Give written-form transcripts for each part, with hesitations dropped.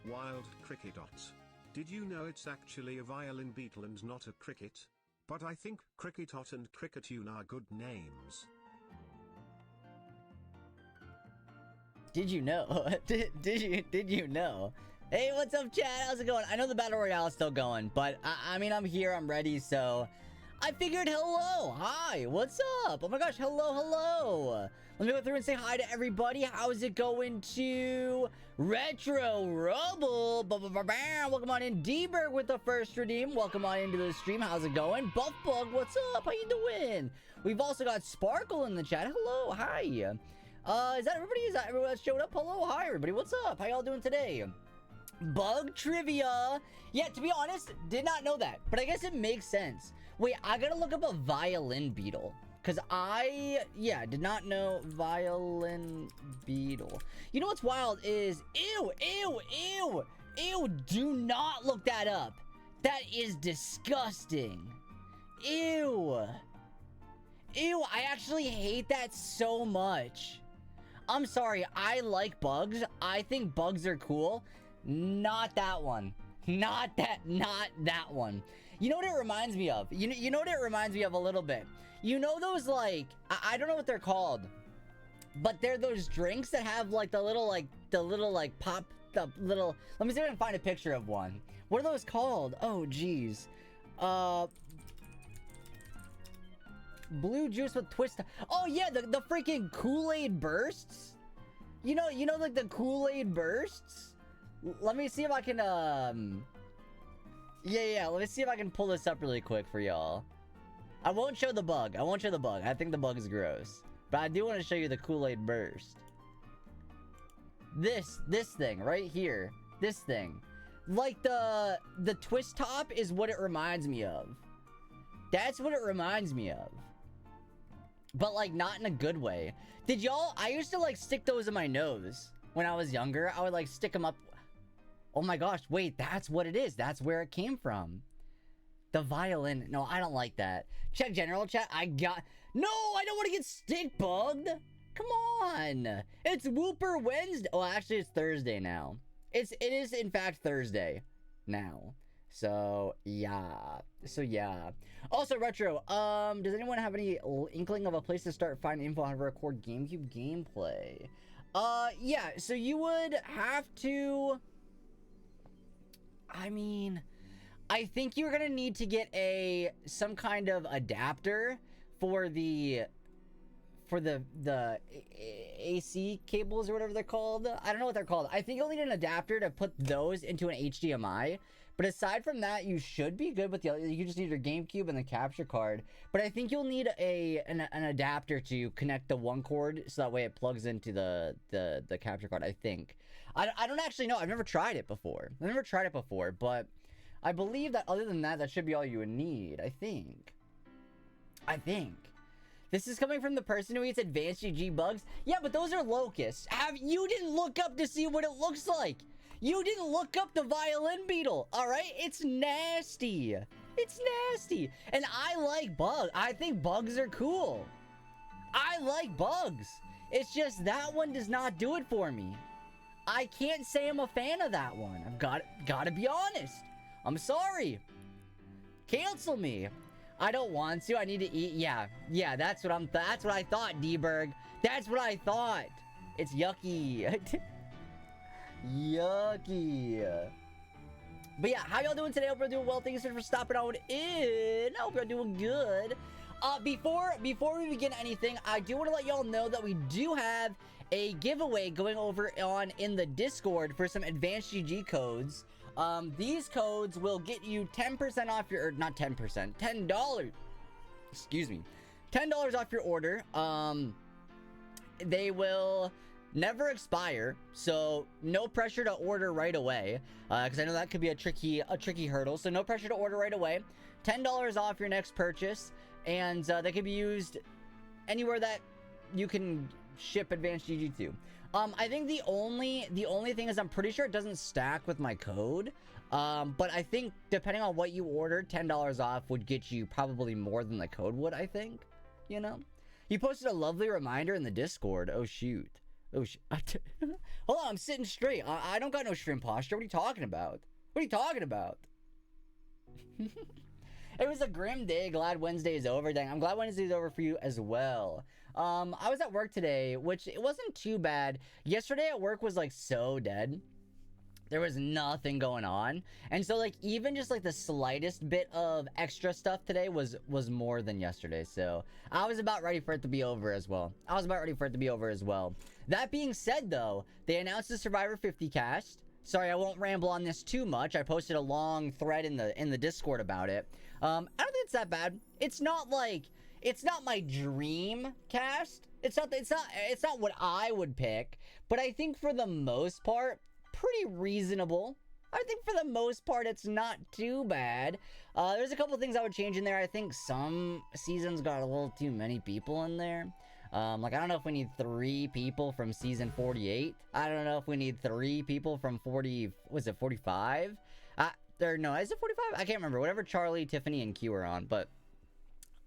Wild Cricketot. Did you know it's actually a violin beetle and not a cricket? But I think Cricketot and Cricketune are good names. Did you know? did you know? Hey, what's up, chat? How's it going? I know the Battle Royale is still going, but I mean, I'm here, I'm ready, so I figured hello. Hi, what's up? Oh my gosh, hello. Let me go through and say hi to everybody. How's it going to Retro Rubble? Welcome on in. D-Berg with the first redeem. Welcome on into the stream. How's it going? Buffbug, what's up? How you doing? We've also got Sparkle in the chat. Hello, hi. Is that everybody? Is that everyone that showed up? Hello, hi everybody. What's up? How y'all doing today? Bug trivia. Yeah, to be honest, did not know that, but I guess it makes sense. Wait, I gotta look up a violin beetle, because did not know violin beetle. You know what's wild is, ew, do not look that up. That is disgusting. Ew, I actually hate that so much. I'm sorry, I like bugs. I think bugs are cool. Not that one. Not that one. You know what it reminds me of? You know what it reminds me of a little bit? You know those, like, I don't know what they're called, but they're those drinks that have like the little pop, the little, let me see if I can find a picture of one. What are those called? Oh geez. Blue juice with twist. Oh yeah, the freaking Kool-Aid bursts. You know like the Kool-Aid bursts. Let me see if I can, yeah, let me see if I can pull this up really quick for y'all. I won't show the bug. I think the bug is gross. But I do want to show you the Kool-Aid burst. This thing right here. This thing. Like the twist top is what it reminds me of. That's what it reminds me of. But like not in a good way. Did y'all, I used to like stick those in my nose when I was younger. I would like stick them up. Oh my gosh, wait, that's what it is. That's where it came from. The violin. No, I don't like that. Check general chat. No, I don't want to get stick bugged. Come on. It's Whooper Wednesday. Oh, actually, it's Thursday now. It is, in fact, Thursday now. So, yeah. Also, Retro, does anyone have any inkling of a place to start finding info on how to record GameCube gameplay? Yeah, so you would have to... I mean, I think you're gonna need to get some kind of adapter for the AC cables or whatever they're called. I don't know what they're called. I think you'll need an adapter to put those into an HDMI. But aside from that, you should be good with the other. You just need your GameCube and the capture card. But I think you'll need an adapter to connect the one cord so that way it plugs into the capture card, I think. I don't actually know. I've never tried it before. But I believe that other than that, that should be all you would need, I think. This is coming from the person who eats advanced GG bugs. Yeah, but those are locusts. You didn't look up to see what it looks like. You didn't look up the violin beetle, all right? It's nasty. And I like bugs. I think bugs are cool. I like bugs. It's just that one does not do it for me. I can't say I'm a fan of that one. I've gotta be honest. I'm sorry. Cancel me. I don't want to. I need to eat. Yeah, that's what I thought, D-Berg. That's what I thought. It's yucky. Yucky. But yeah, how y'all doing today? Hope you're doing well. Thank you so much for stopping on in. I hope you're doing good. Before we begin anything, I do want to let y'all know that we do have a giveaway going over in the Discord for some advanced GG codes. These codes will get you 10% off your, or not 10%, $10. Excuse me. $10 off your order. They will never expire, so no pressure to order right away, because I know that could be a tricky hurdle. So no pressure to order right away. $10 off your next purchase, and they can be used anywhere that you can ship advanced GG to. I think the only thing is I'm pretty sure it doesn't stack with my code, but I think depending on what you ordered, $10 off would get you probably more than the code would, I think. You know, he posted a lovely reminder in the Discord. Oh shoot. Oh, hold on, I'm sitting straight. I don't got no shrimp posture. What are you talking about? What are you talking about? It was a grim day. Glad Wednesday is over. Dang, I'm glad Wednesday is over for you as well. I was at work today, which it wasn't too bad. Yesterday at work was like so dead. There was nothing going on, and so like even just like the slightest bit of extra stuff today was more than yesterday. So I was about ready for it to be over as well. That being said, though, they announced the Survivor 50 cast. Sorry, I won't ramble on this too much. I posted a long thread in the Discord about it. I don't think it's that bad. It's not my dream cast. It's not what I would pick, but I think for the most part, pretty reasonable. I think for the most part, it's not too bad. There's a couple things I would change in there. I think some seasons got a little too many people in there. Like, I don't know if we need 3 people from season 48. I don't know if we need 3 people from 40, was it 45? No, is it 45? I can't remember. Whatever Charlie, Tiffany, and Q are on, but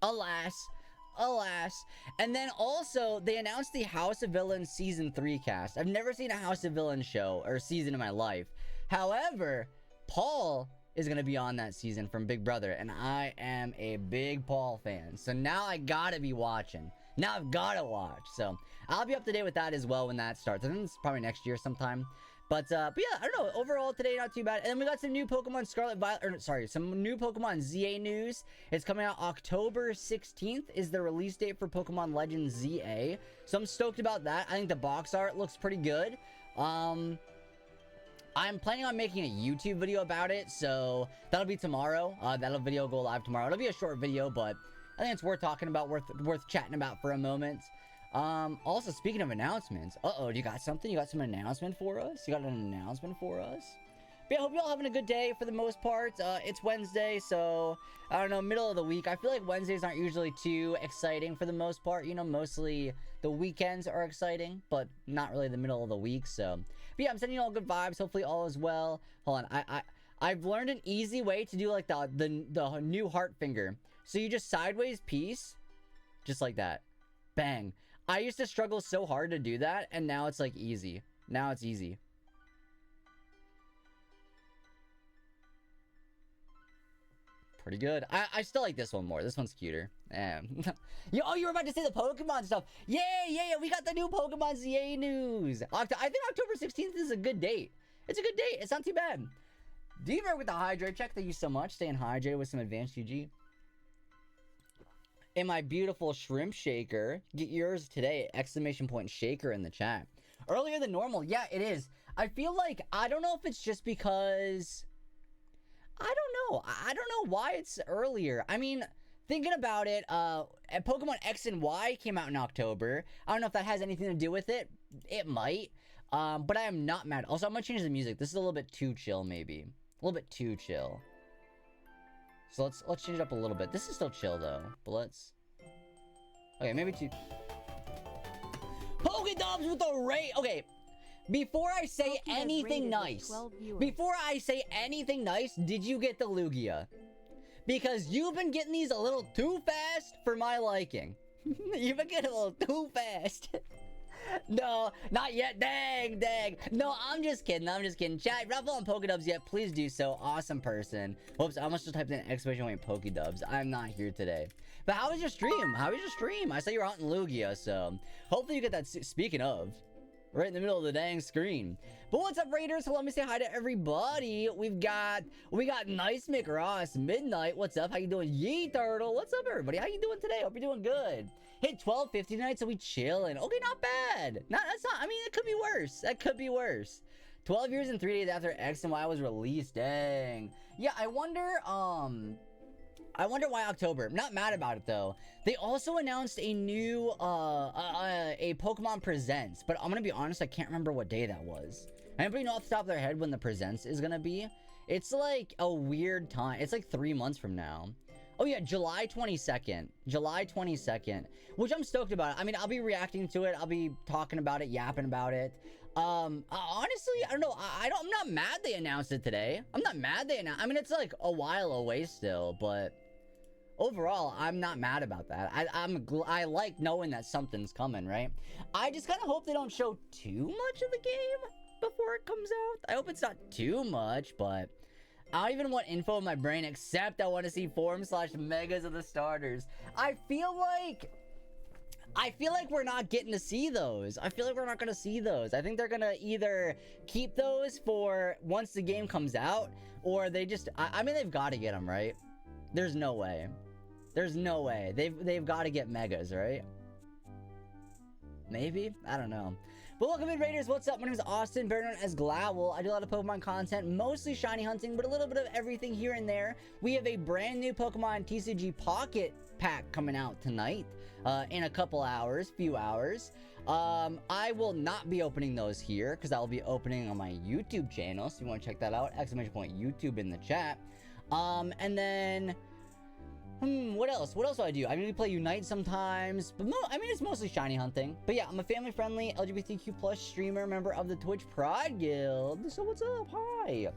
alas. And then also, they announced the House of Villains Season 3 cast. I've never seen a House of Villains show or season in my life. However, Paul is going to be on that season from Big Brother, and I am a big Paul fan. So now I gotta be watching. Now I've gotta watch. So I'll be up to date with that as well when that starts. I think it's probably next year sometime. But yeah, I don't know. Overall, today, not too bad. And then we got some new Pokemon Scarlet Violet, or sorry, some new Pokemon ZA news. It's coming out October 16th is the release date for Pokemon Legends ZA. So I'm stoked about that. I think the box art looks pretty good. I'm planning on making a YouTube video about it, so that'll be tomorrow. That'll video go live tomorrow. It'll be a short video, but I think it's worth talking about, worth chatting about for a moment. Also, speaking of announcements, do you got something? You got some announcement for us? You got an announcement for us? But yeah, I hope y'all having a good day for the most part. It's Wednesday, so I don't know, middle of the week. I feel like Wednesdays aren't usually too exciting for the most part. You know, mostly the weekends are exciting, but not really the middle of the week. So, but yeah, I'm sending you all good vibes. Hopefully, all is well. Hold on, I've learned an easy way to do like the new heart finger. So you just sideways peace, just like that, bang. I used to struggle so hard to do that, and now it's like easy. Now it's easy. Pretty good. I still like this one more. This one's cuter. You were about to say the Pokemon stuff. Yeah. We got the new Pokemon ZA news. I think October 16th is a good date. It's a good date. It's not too bad. Deaver with the hydrate check. Thank you so much. Staying hydrated with some advanced UG. And my beautiful shrimp shaker. Get yours today. Exclamation point shaker in the chat. Earlier than normal. Yeah, it is. I feel like, I don't know if it's just because, I don't know. I don't know why it's earlier. I mean, thinking about it, Pokemon X and Y came out in October. I don't know if that has anything to do with it. It might. But I am not mad. Also, I'm going to change the music. This is a little bit too chill, maybe. A little bit too chill. So let's change it up a little bit. This is still chill though, but let's. Okay, maybe two. Pokédubs with the rate. Okay, before I say anything nice, did you get the Lugia? Because you've been getting these a little too fast for my liking. You've been getting a little too fast. No, not yet. Dang. No, I'm just kidding. Chat, if you're not following Pokédubs yet, please do so. Awesome person. Whoops, I almost just typed in exclamation point Pokédubs. I'm not here today. But how was your stream? I saw you were hunting Lugia, so hopefully you get that. Speaking of, right in the middle of the dang screen. But what's up, Raiders? So let me say hi to everybody. We got Nice McRoss Midnight. What's up? How you doing? Yee Turtle. What's up, everybody? How you doing today? Hope you're doing good. Hit 1250 tonight, so we chilling. Okay, not bad. I mean, it could be worse. That could be worse. 12 years and 3 days after X and Y was released. Dang. Yeah, I wonder why October. I'm not mad about it though. They also announced a new a Pokemon Presents, but I'm gonna be honest, I can't remember what day that was. Anybody know off the top of their head when the Presents is gonna be? It's like a weird time. It's like 3 months from now. Oh yeah, July 22nd. July 22nd, which I'm stoked about. I mean, I'll be reacting to it. I'll be talking about it, yapping about it. Honestly, I don't know. I'm not mad they announced it today. I'm not mad they announced. I mean, it's like a while away still, but overall, I'm not mad about that. I like knowing that something's coming, right? I just kind of hope they don't show too much of the game before it comes out. I hope it's not too much, but I don't even want info in my brain, except I want to see form/megas of the starters. I feel like we're not getting to see those. I feel like we're not going to see those. I think they're going to either keep those for once the game comes out, or they just... I mean, they've got to get them, right? There's no way. There's no way. They've got to get megas, right? Maybe? I don't know. But welcome in, Raiders. What's up? My name is Austin, better known as Glavel. I do a lot of Pokemon content, mostly shiny hunting, but a little bit of everything here and there. We have a brand new Pokemon TCG Pocket pack coming out tonight, in a couple hours, few hours. I will not be opening those here, because I'll be opening on my YouTube channel, so if you want to check that out, !YouTube in the chat. And then... what else? What else do I do? I mean, we play Unite sometimes, but I mean, it's mostly shiny hunting. But yeah, I'm a family-friendly LGBTQ+ streamer, member of the Twitch Pride Guild. So what's up? Hi.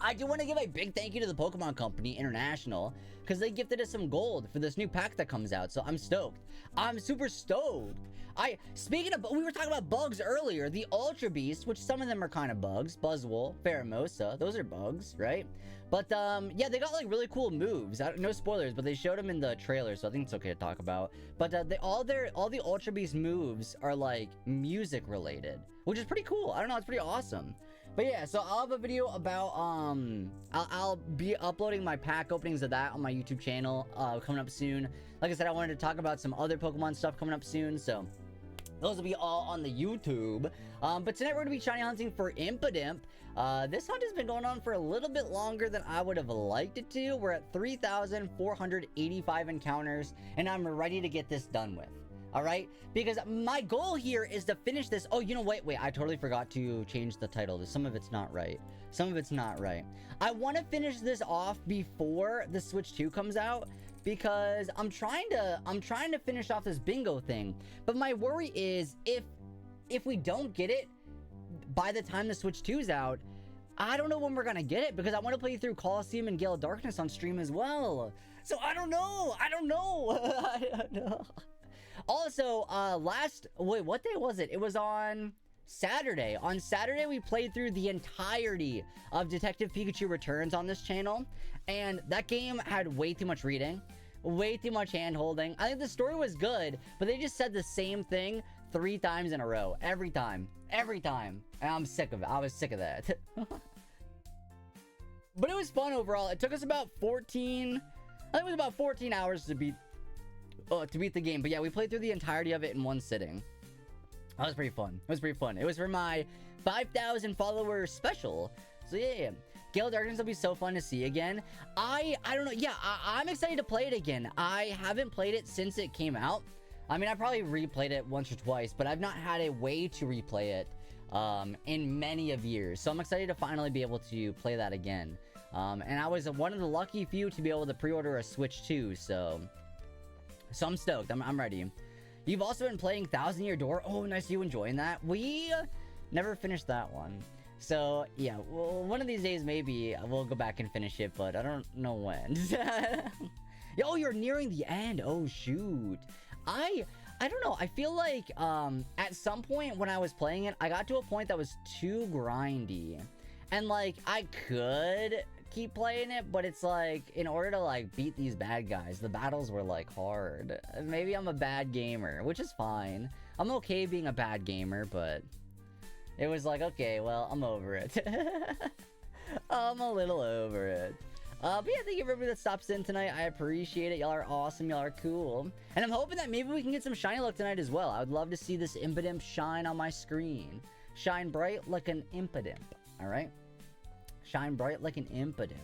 I do want to give a big thank you to the Pokemon Company International, because they gifted us some gold for this new pack that comes out, so I'm stoked. I'm super stoked. Speaking of, we were talking about bugs earlier, the Ultra Beast, which some of them are kind of bugs, Buzzwole, Pheromosa, those are bugs, right? But, yeah, they got, like, really cool moves. No spoilers, but they showed them in the trailer, so I think it's okay to talk about. But, all the Ultra Beast moves are, like, music-related, which is pretty cool. I don't know, it's pretty awesome. But yeah, so I'll have a video about, I'll be uploading my pack openings of that on my YouTube channel, coming up soon. Like I said, I wanted to talk about some other Pokemon stuff coming up soon, so those will be all on the YouTube. But tonight we're going to be shiny hunting for Impidimp. This hunt has been going on for a little bit longer than I would have liked it to. We're at 3,485 encounters, and I'm ready to get this done with. Alright? Because my goal here is to finish this. Oh, you know, wait, I totally forgot to change the title. Some of it's not right. Some of it's not right. I want to finish this off before the Switch 2 comes out, because I'm trying to finish off this bingo thing. But my worry is if we don't get it by the time the Switch 2's out, I don't know when we're gonna get it, because I want to play through Coliseum and Gale of Darkness on stream as well. So I don't know. I don't know. Also, wait, what day was it? It was on Saturday. On Saturday, we played through the entirety of Detective Pikachu Returns on this channel, and that game had way too much reading, way too much hand-holding. I think the story was good, but they just said the same thing 3 times in a row. Every time. And I'm sick of it. I was sick of that. But it was fun overall. It took us about 14... I think it was about 14 hours to beat the game. But yeah, we played through the entirety of it in one sitting. That was pretty fun. It was for my 5,000 followers special. So yeah. Gale of Darkness will be so fun to see again. I don't know. Yeah, I'm excited to play it again. I haven't played it since it came out. I mean, I probably replayed it once or twice, but I've not had a way to replay it in many of years. So I'm excited to finally be able to play that again. And I was one of the lucky few to be able to pre-order a Switch 2, so I'm stoked. I'm ready. You've also been playing Thousand Year Door. Oh, nice, you enjoying that? We never finished that one. So, yeah, well, one of these days, maybe we'll go back and finish it, but I don't know when. Oh, you're nearing the end. Oh, shoot. I don't know. I feel like, at some point when I was playing it, I got to a point that was too grindy. And, like, I could keep playing it, but it's like, in order to, like, beat these bad guys, the battles were, like, hard. Maybe I'm a bad gamer, which is fine. I'm okay being a bad gamer, but it was like, okay, well, I'm over it. I'm a little over it. But yeah, thank you for everybody that stops in tonight. I appreciate it. Y'all are awesome. Y'all are cool. And I'm hoping that maybe we can get some shiny luck tonight as well. I would love to see this Impidimp shine on my screen. Shine bright like an Impidimp. Alright? Shine bright like an Impidimp.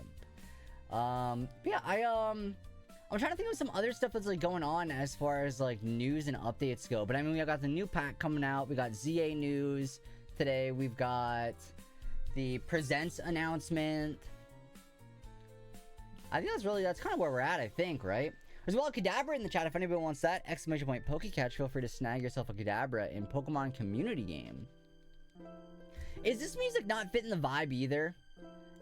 Yeah, I'm trying to think of some other stuff that's, like, going on as far as, like, news and updates go. But, I mean, we got the new pack coming out. We got ZA news today. We've got the Presents announcement. I think that's kind of where we're at, I think, right? There's well Kadabra in the chat if anybody wants that. ! Pokecatch, feel free to snag yourself a Kadabra in Pokemon community game. Is this music not fitting the vibe either?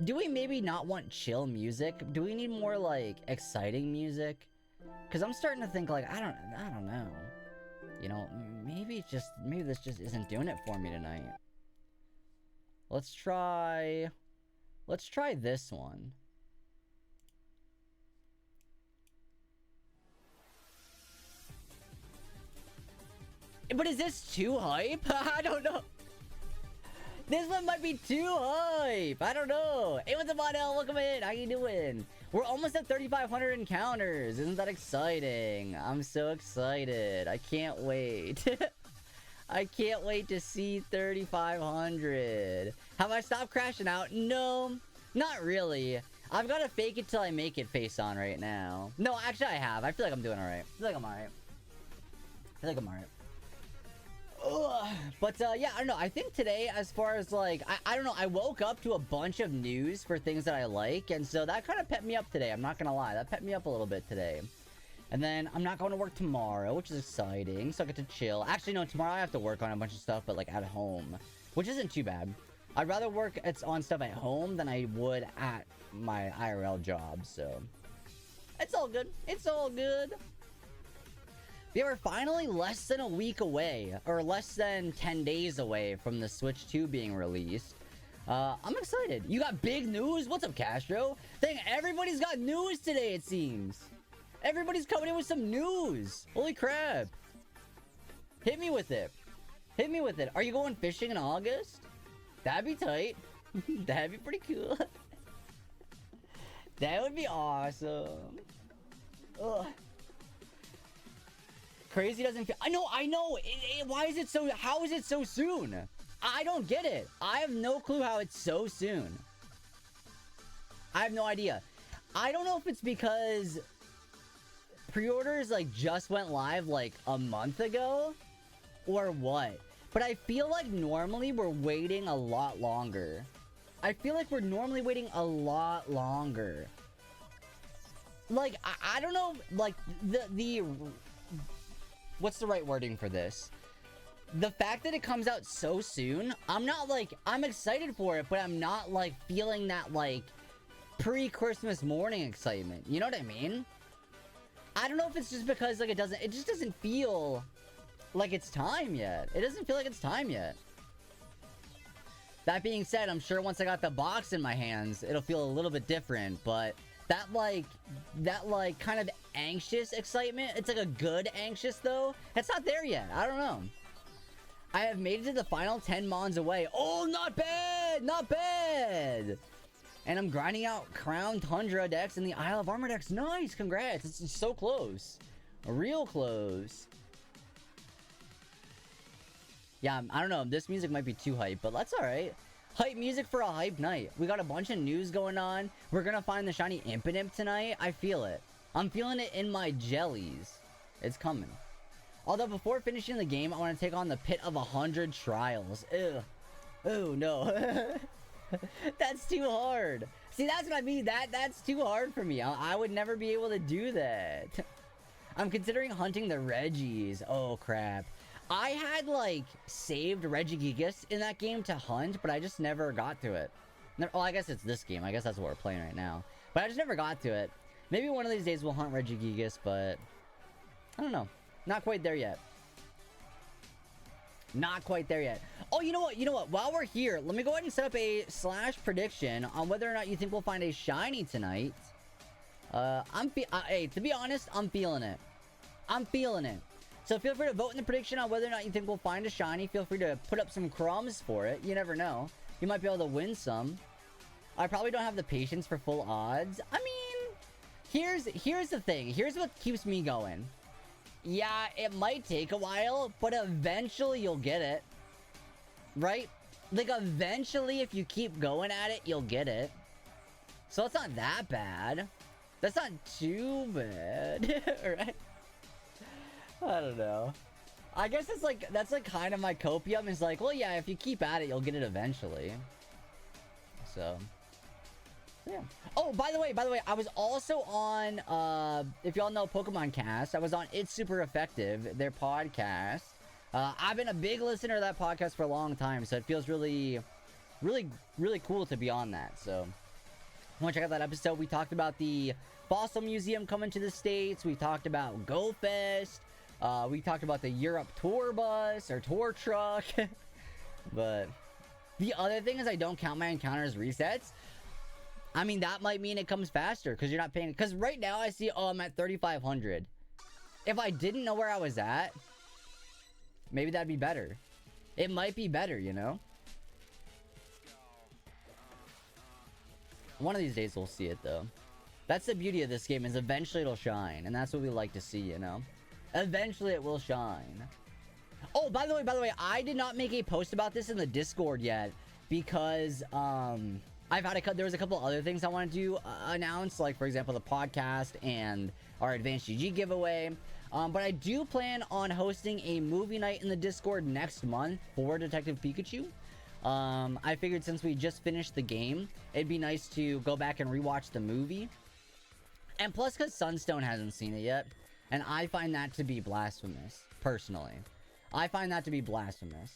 Do we maybe not want chill music? Do we need more, like, exciting music? Because I'm starting to think, like, I don't know. You know, maybe this just isn't doing it for me tonight. Let's try this one. But is this too hype? I don't know. This one might be too hype. I don't know. Hey, what's up, Monel? Welcome in. How you doing? We're almost at 3,500 encounters. Isn't that exciting? I'm so excited. I can't wait. I can't wait to see 3,500. Have I stopped crashing out? No, not really. I've got to fake it till I make it face on right now. No, actually I have. I feel like I'm doing alright. I feel like I'm alright. Ugh. But yeah, I don't know. I think today, as far as like, I don't know, I woke up to a bunch of news for things that I like, and so that kind of pepped me up today. I'm not gonna lie, that pepped me up a little bit today. And then I'm not going to work tomorrow, which is exciting, so I get to chill. Actually, no, tomorrow I have to work on a bunch of stuff, but like at home, which isn't too bad. I'd rather work on stuff at home than I would at my IRL job, so it's all good. It's all good. Yeah, we're finally less than a week away, or less than 10 days away from the Switch 2 being released. I'm excited. You got big news? What's up, Castro? Dang, everybody's got news today, it seems. Everybody's coming in with some news. Holy crap. Hit me with it. Hit me with it. Are you going fishing in August? That'd be tight. That'd be pretty cool. That would be awesome. Ugh. Crazy doesn't feel... I know. Why is it so... How is it so soon? I don't get it. I have no clue how it's so soon. I have no idea. I don't know if it's because pre-orders like just went live like a month ago or what. But I feel like normally we're waiting a lot longer. I feel like we're normally waiting a lot longer. Like, I don't know, like, the what's the right wording for this? The fact that it comes out so soon, I'm not like, I'm excited for it, but I'm not like feeling that like pre-Christmas morning excitement. You know what I mean? I don't know if it's just because like it just doesn't feel like it's time yet. It doesn't feel like it's time yet. That being said, I'm sure once I got the box in my hands, it'll feel a little bit different, but that like kind of anxious excitement, it's like a good anxious though, it's not there yet. I don't know. I have made it to the final 10 mons away. Oh, not bad! Not bad! And I'm grinding out Crown Tundra decks and the Isle of Armor decks. Nice! Congrats! It's so close. Real close. Yeah, I don't know. This music might be too hype, but that's alright. Hype music for a hype night. We got a bunch of news going on. We're gonna find the shiny Impidimp tonight. I feel it. I'm feeling it in my jellies. It's coming. Although before finishing the game, I want to take on the Pit of 100 Trials. Ew. Oh, no. That's too hard. See, that's what I mean. That's too hard for me. I would never be able to do that. I'm considering hunting the Reggies. Oh, crap. I had, like, saved Regigigas in that game to hunt, but I just never got to it. Oh, I guess it's this game. I guess that's what we're playing right now. But I just never got to it. Maybe one of these days we'll hunt Regigigas, but I don't know. Not quite there yet. Not quite there yet. Oh, you know what? While we're here, let me go ahead and set up a / prediction on whether or not you think we'll find a shiny tonight. Hey, to be honest, I'm feeling it. I'm feeling it. So feel free to vote in the prediction on whether or not you think we'll find a shiny. Feel free to put up some crumbs for it. You never know. You might be able to win some. I probably don't have the patience for full odds. I mean, here's the thing. Here's what keeps me going. Yeah, it might take a while, but eventually you'll get it. Right? Like, eventually, if you keep going at it, you'll get it. So it's not that bad. That's not too bad. Right? I don't know. I guess it's like, that's like kind of my copium is like, well, yeah, if you keep at it, you'll get it eventually. So... yeah. Oh, by the way, I was also on, if y'all know Pokemon Cast, I was on It's Super Effective, their podcast. I've been a big listener to that podcast for a long time, so it feels really cool to be on that. So, I want to check out that episode. We talked about the Fossil Museum coming to the States. We talked about Go Fest. We talked about the Europe tour bus or tour truck. But the other thing is I don't count my encounters resets. I mean, that might mean it comes faster because you're not paying. Because right now I see, oh, I'm at 3,500. If I didn't know where I was at, maybe that'd be better. It might be better, you know? One of these days we'll see it, though. That's the beauty of this game, is eventually it'll shine. And that's what we like to see, you know? Eventually it will shine. Oh, by the way, I did not make a post about this in the Discord yet. Because, there was a couple other things I wanted to announce. Like, for example, the podcast and our Advanced GG giveaway. But I do plan on hosting a movie night in the Discord next month for Detective Pikachu. I figured since we just finished the game, it'd be nice to go back and rewatch the movie. And plus, because Sunstone hasn't seen it yet. And I find that to be blasphemous, personally. I find that to be blasphemous.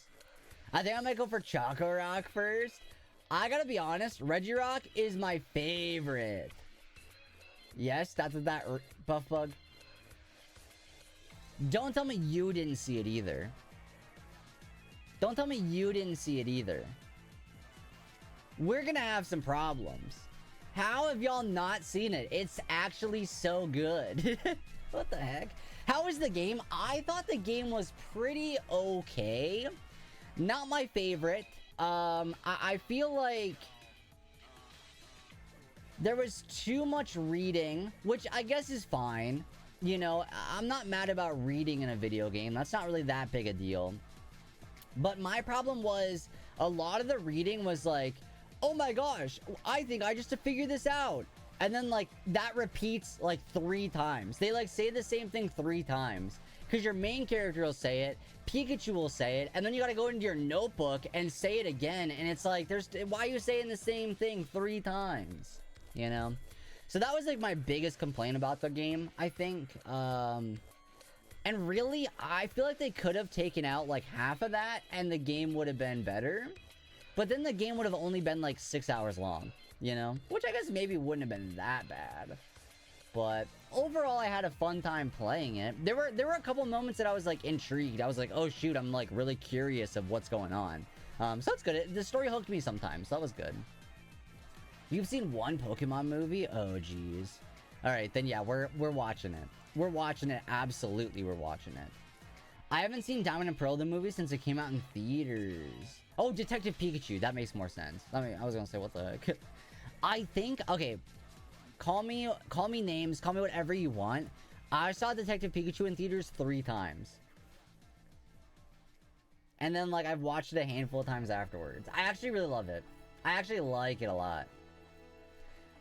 I think I might go for Choco Rock first. I gotta be honest, Regirock is my favorite. Yes, that's what that buff bug. Don't tell me you didn't see it either. Don't tell me you didn't see it either. We're gonna have some problems. How have y'all not seen it? It's actually so good. What the heck? How was the game? I thought the game was pretty okay. Not my favorite. I feel like there was too much reading, which I guess is fine. You know, I'm not mad about reading in a video game. That's not really that big a deal. But my problem was a lot of the reading was like, oh my gosh, I think I just to figure this out. And then like that repeats like 3 times. They like say the same thing 3 times. Because your main character will say it, Pikachu will say it, and then you gotta go into your notebook and say it again. And it's like, why are you saying the same thing 3 times? You know? So that was like my biggest complaint about the game, I think. And really, I feel like they could have taken out like half of that and the game would have been better. But then the game would have only been like 6 hours long, you know? Which I guess maybe wouldn't have been that bad. But overall, I had a fun time playing it. There were a couple moments that I was like intrigued. I was like, oh shoot, I'm like really curious of what's going on. So that's good. The story hooked me sometimes. So that was good. You've seen one Pokemon movie? Oh, geez. All right, then yeah, we're watching it. We're watching it. Absolutely, we're watching it. I haven't seen Diamond and Pearl the movie since it came out in theaters. Oh, Detective Pikachu. That makes more sense. I mean, I was gonna say, what the heck? I think, okay, call me names, call me whatever you want. I saw Detective Pikachu in theaters 3 times. And then, like, I've watched it a handful of times afterwards. I actually really love it. I actually like it a lot.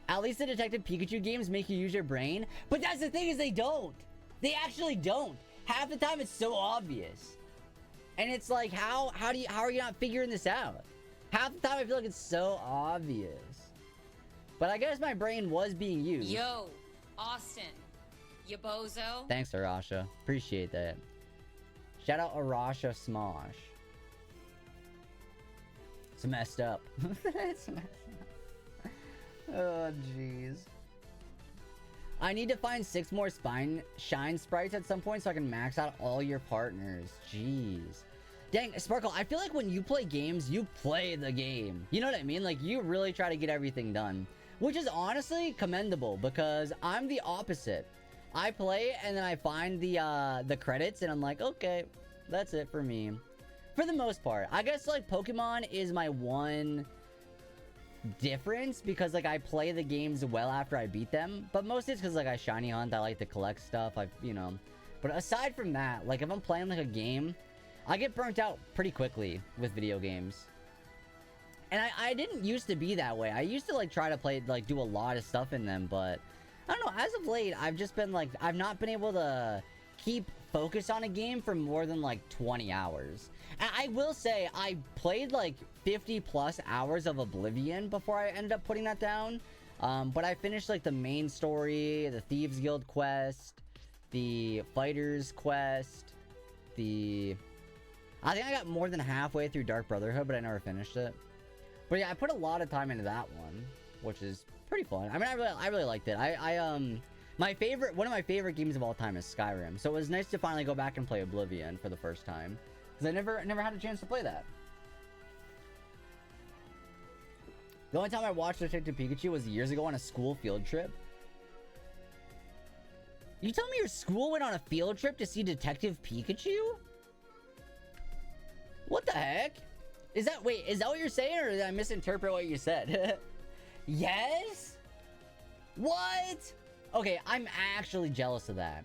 At least the Detective Pikachu games make you use your brain. But that's the thing, is they don't. They actually don't. Half the time it's so obvious. And it's like, how are you not figuring this out? Half the time I feel like it's so obvious. But I guess my brain was being used. Yo, Austin. You bozo. Thanks, Arasha. Appreciate that. Shout out Arasha Smosh. It's messed up. It's messed up. Oh, jeez. I need to find 6 more Shine Sprites at some point so I can max out all your partners. Jeez. Dang, Sparkle, I feel like when you play games, you play the game. You know what I mean? Like, you really try to get everything done. Which is honestly commendable, because I'm the opposite. I play, and then I find the credits, and I'm like, okay, that's it for me. For the most part. I guess, like, Pokemon is my one difference, because like I play the games well after I beat them, but mostly it's because like I shiny hunt, I like to collect stuff, you know. But aside from that, like if I'm playing like a game, I get burnt out pretty quickly with video games. And I didn't used to be that way. I used to like try to play, like do a lot of stuff in them, but I don't know, as of late I've just been like, I've not been able to keep focus on a game for more than like 20 hours. And I will say I played like 50 plus hours of Oblivion before I ended up putting that down. But I finished like the main story, the Thieves Guild quest, the Fighters quest, I think I got more than halfway through Dark Brotherhood, but I never finished it. But yeah, I put a lot of time into that one, which is pretty fun. I mean, I really liked it. One of my favorite games of all time is Skyrim. So it was nice to finally go back and play Oblivion for the first time, because I never had a chance to play that. The only time I watched Detective Pikachu was years ago on a school field trip. You tell me your school went on a field trip to see Detective Pikachu? What the heck? Is that what you're saying, or did I misinterpret what you said? Yes? What? Okay, I'm actually jealous of that.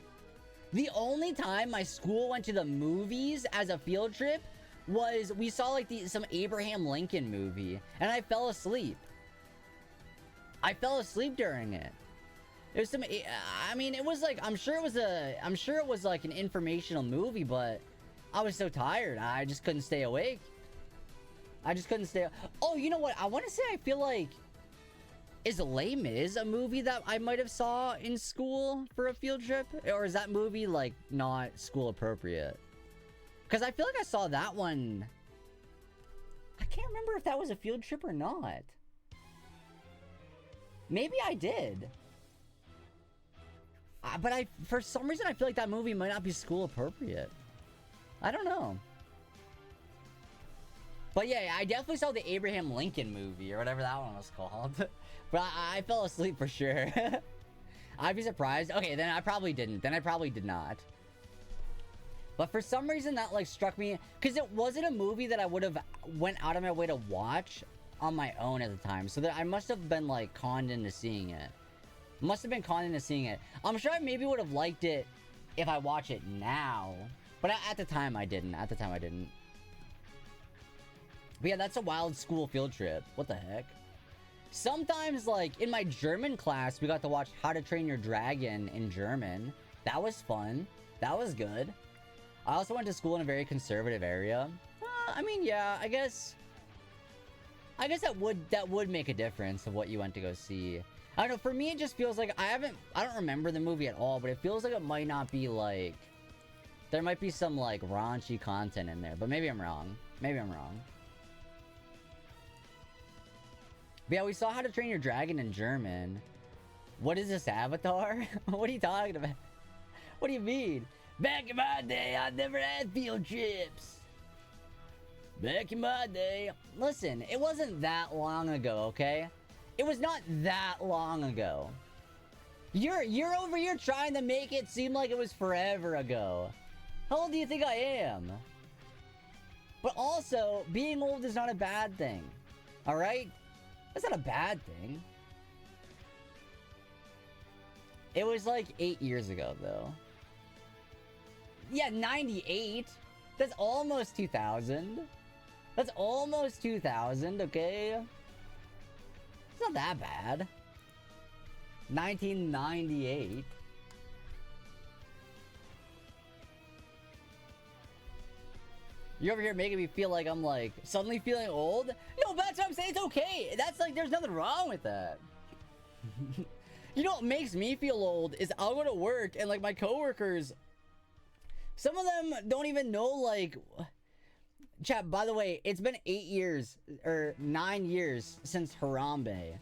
The only time my school went to the movies as a field trip was we saw like some Abraham Lincoln movie, and I fell asleep. I fell asleep during it. It was some, I mean, it was like, I'm sure it was like an informational movie, but I was so tired. I just couldn't stay awake. Oh, you know what? I want to say I feel like, is Les Mis a movie that I might have saw in school for a field trip? Or is that movie like not school appropriate? Because I feel like I saw that one. I can't remember if that was a field trip or not. Maybe I did. But for some reason, I feel like that movie might not be school appropriate. I don't know. But yeah, I definitely saw the Abraham Lincoln movie, or whatever that one was called. But I fell asleep for sure. I'd be surprised. Okay, then I probably didn't. Then I probably did not. But for some reason, that like struck me, because it wasn't a movie that I would have went out of my way to watch on my own at the time. So that I must have been like conned into seeing it. I'm sure I maybe would have liked it if I watch it now. But at the time, I didn't. But yeah, that's a wild school field trip. What the heck? Sometimes, like, in my German class, we got to watch How to Train Your Dragon in German. That was fun. That was good. I also went to school in a very conservative area. I mean, yeah, I guess that would make a difference of what you went to go see. I don't know, for me it just feels like I don't remember the movie at all, but it feels like it might not be like, there might be some like raunchy content in there, but maybe I'm wrong. But yeah, we saw How to Train Your Dragon in German. What is this, Avatar? What are you talking about? What do you mean? Back in my day, I never had field trips. Back in my day. Listen, it wasn't that long ago, okay? It was not that long ago. You're over here trying to make it seem like it was forever ago. How old do you think I am? But also, being old is not a bad thing. Alright? That's not a bad thing. It was like 8 years ago, though. Yeah, 98. That's almost 2000. That's almost 2000, okay? It's not that bad. 1998. You're over here making me feel like I'm like suddenly feeling old. No, that's what I'm saying. It's okay. That's like, there's nothing wrong with that. You know what makes me feel old is I'll go to work and like my coworkers, some of them don't even know, like, chat, by the way, it's been 8 years or 9 years since Harambe.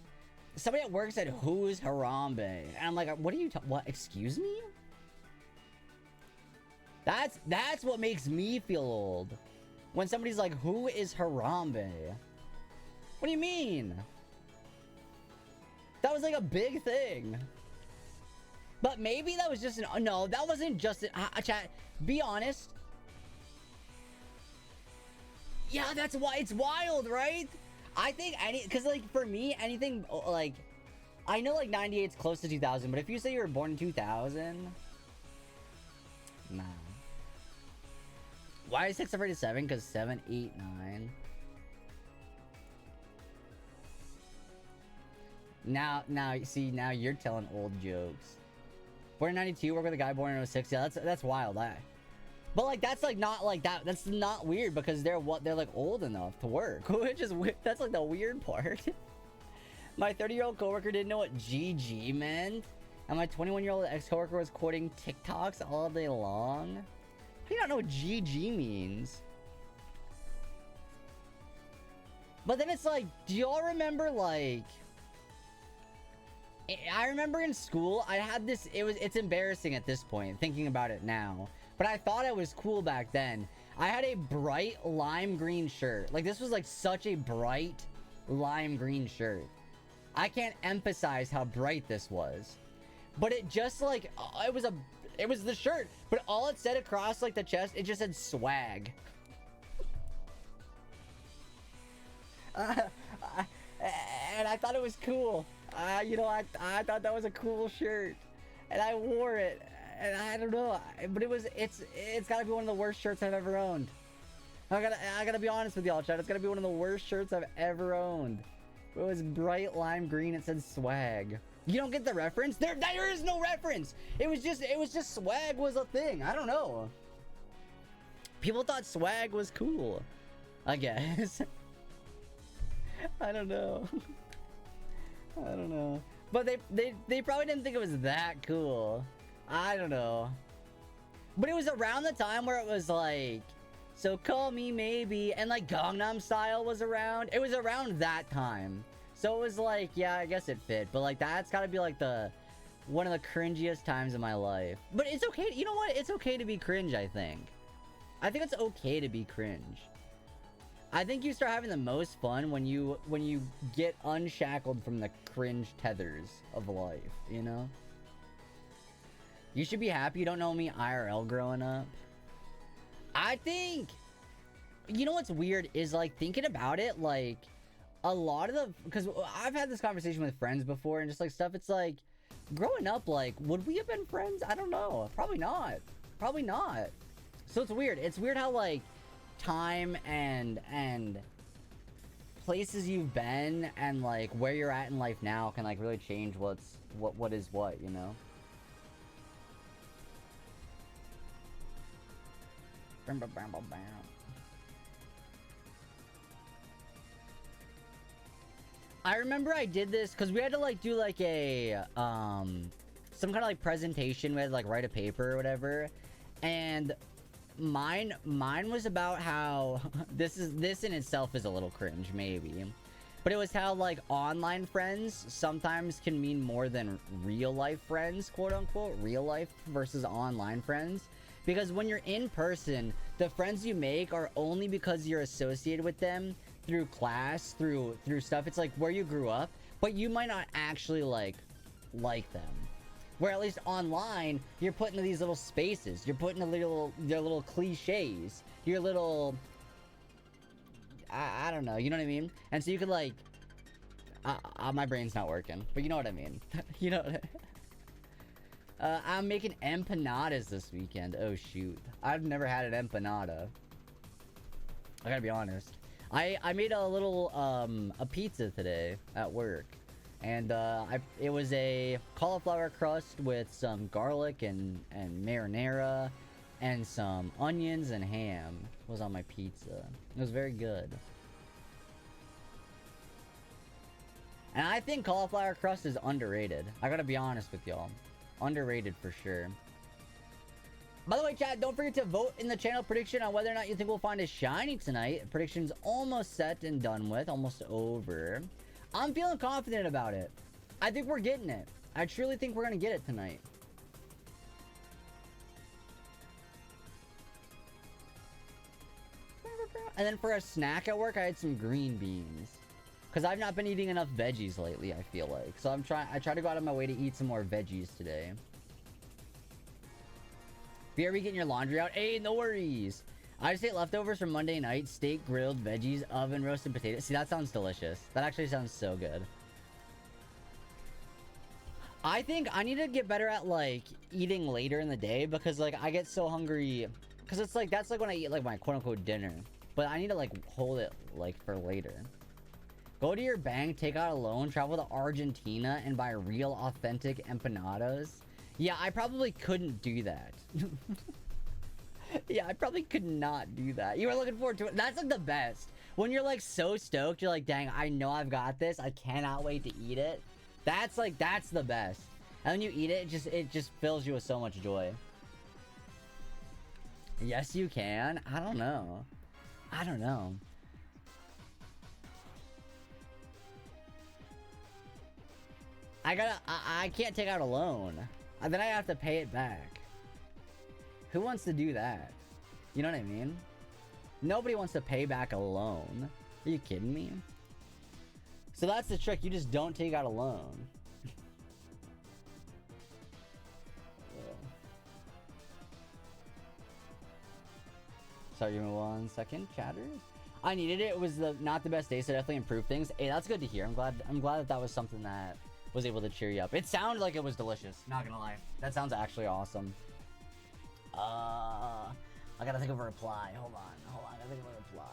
Somebody at work said, "Who's Harambe?" And I'm like, what are you what, excuse me? That's what makes me feel old. When somebody's like, "Who is Harambe?" What do you mean? That was like a big thing. But maybe that was just an, no, that wasn't just an, chat, be honest. Yeah, that's why it's wild, right? I think cause like for me, anything like, I know like 98's close to 2000, but if you say you were born in 2000, nah. Why is 6 afraid of 7? Cause 7, 8, 9. Now, see, now you're telling old jokes. Born in 92, work with a guy born in 06. Yeah, that's wild. But like, that's like not like that. That's not weird because they're like old enough to work, which is weird. That's like the weird part. My 30-year-old coworker didn't know what GG meant, and my 21-year-old ex-coworker was quoting TikToks all day long. How do you not know what GG means? But then it's like, do y'all remember like I remember in school, I had this, it's embarrassing at this point, thinking about it now. But I thought it was cool back then. I had a bright lime green shirt. Like, this was like such a bright lime green shirt. I can't emphasize how bright this was. But it just like, it was the shirt. But all it said across like the chest, it just said swag. And I thought it was cool. You know, I thought that was a cool shirt, and I wore it, and I don't know, but it's gotta be one of the worst shirts I've ever owned. I gotta be honest with y'all, chat. It's gotta be one of the worst shirts I've ever owned. It was bright lime green. It said swag. You don't get the reference? There is no reference. It was just swag was a thing. I don't know. People thought swag was cool, I guess. I don't know. I don't know. But they probably didn't think it was that cool. I don't know. But it was around the time where it was like, so call me maybe, and like Gangnam Style was around. It was around that time. So it was like, yeah, I guess it fit. But like that's gotta be like one of the cringiest times of my life. But it's okay. You know what? It's okay to be cringe, I think. I think it's okay to be cringe. I think you start having the most fun when you get unshackled from the cringe tethers of life, you know? You should be happy you don't know me IRL growing up. I think, you know what's weird is like thinking about it, like a lot of the, because I've had this conversation with friends before and just like stuff, it's like growing up, like would we have been friends? I don't know. Probably not. Probably not. So it's weird. It's weird how like time and places you've been and like where you're at in life now can like really change what is what, you know? I remember I did this because we had to like do like a some kind of like presentation. We had to like write a paper or whatever, and mine was about how this in itself is a little cringe maybe, but it was how like online friends sometimes can mean more than real life friends, quote unquote, real life versus online friends. Because when you're in person, the friends you make are only because you're associated with them through class, through stuff. It's like where you grew up, but you might not actually like them. Where at least online, you're put into these little spaces. You're put into their little cliches. Your little, I don't know. You know what I mean? And so you could like, my brain's not working, but you know what I mean. You know. I'm making empanadas this weekend. Oh shoot, I've never had an empanada. I gotta be honest. I made a little a pizza today at work. And it was a cauliflower crust with some garlic and marinara and some onions and ham was on my pizza. It was very good. And I think cauliflower crust is underrated. I gotta be honest with y'all. Underrated for sure. By the way, chat, don't forget to vote in the channel prediction on whether or not you think we'll find a shiny tonight. Prediction's almost set and done with. Almost over. I'm feeling confident about it. I think we're getting it. I truly think we're gonna get it tonight. And then for a snack at work, I had some green beans. Because I've not been eating enough veggies lately, I feel like. So I try to go out of my way to eat some more veggies today. BRB getting your laundry out? Hey, no worries. I just ate leftovers from Monday night. Steak, grilled, veggies, oven, roasted potatoes. See, that sounds delicious. That actually sounds so good. I think I need to get better at, like, eating later in the day. Because, like, I get so hungry. Because it's like, that's like when I eat, like, my quote-unquote dinner. But I need to, like, hold it, like, for later. Go to your bank, take out a loan, travel to Argentina, and buy real, authentic empanadas. Yeah, I probably couldn't do that. Yeah, I probably could not do that. You were looking forward to it. That's like the best. When you're like so stoked, you're like, dang, I know I've got this. I cannot wait to eat it. That's like, that's the best. And when you eat it, it just fills you with so much joy. Yes, you can. I don't know. I don't know. I can't take out a loan. Then I have to pay it back. Who wants to do that? You know what I mean? Nobody wants to pay back a loan. Are you kidding me? So that's the trick. You just don't take out a loan. Sorry, give me 1 second, chatters. I needed it. It was not the best day, so definitely improved things. Hey, that's good to hear. I'm glad that was something that was able to cheer you up. It sounded like it was delicious. Not gonna lie. That sounds actually awesome. I gotta think of a reply. Hold on. I gotta think of a reply.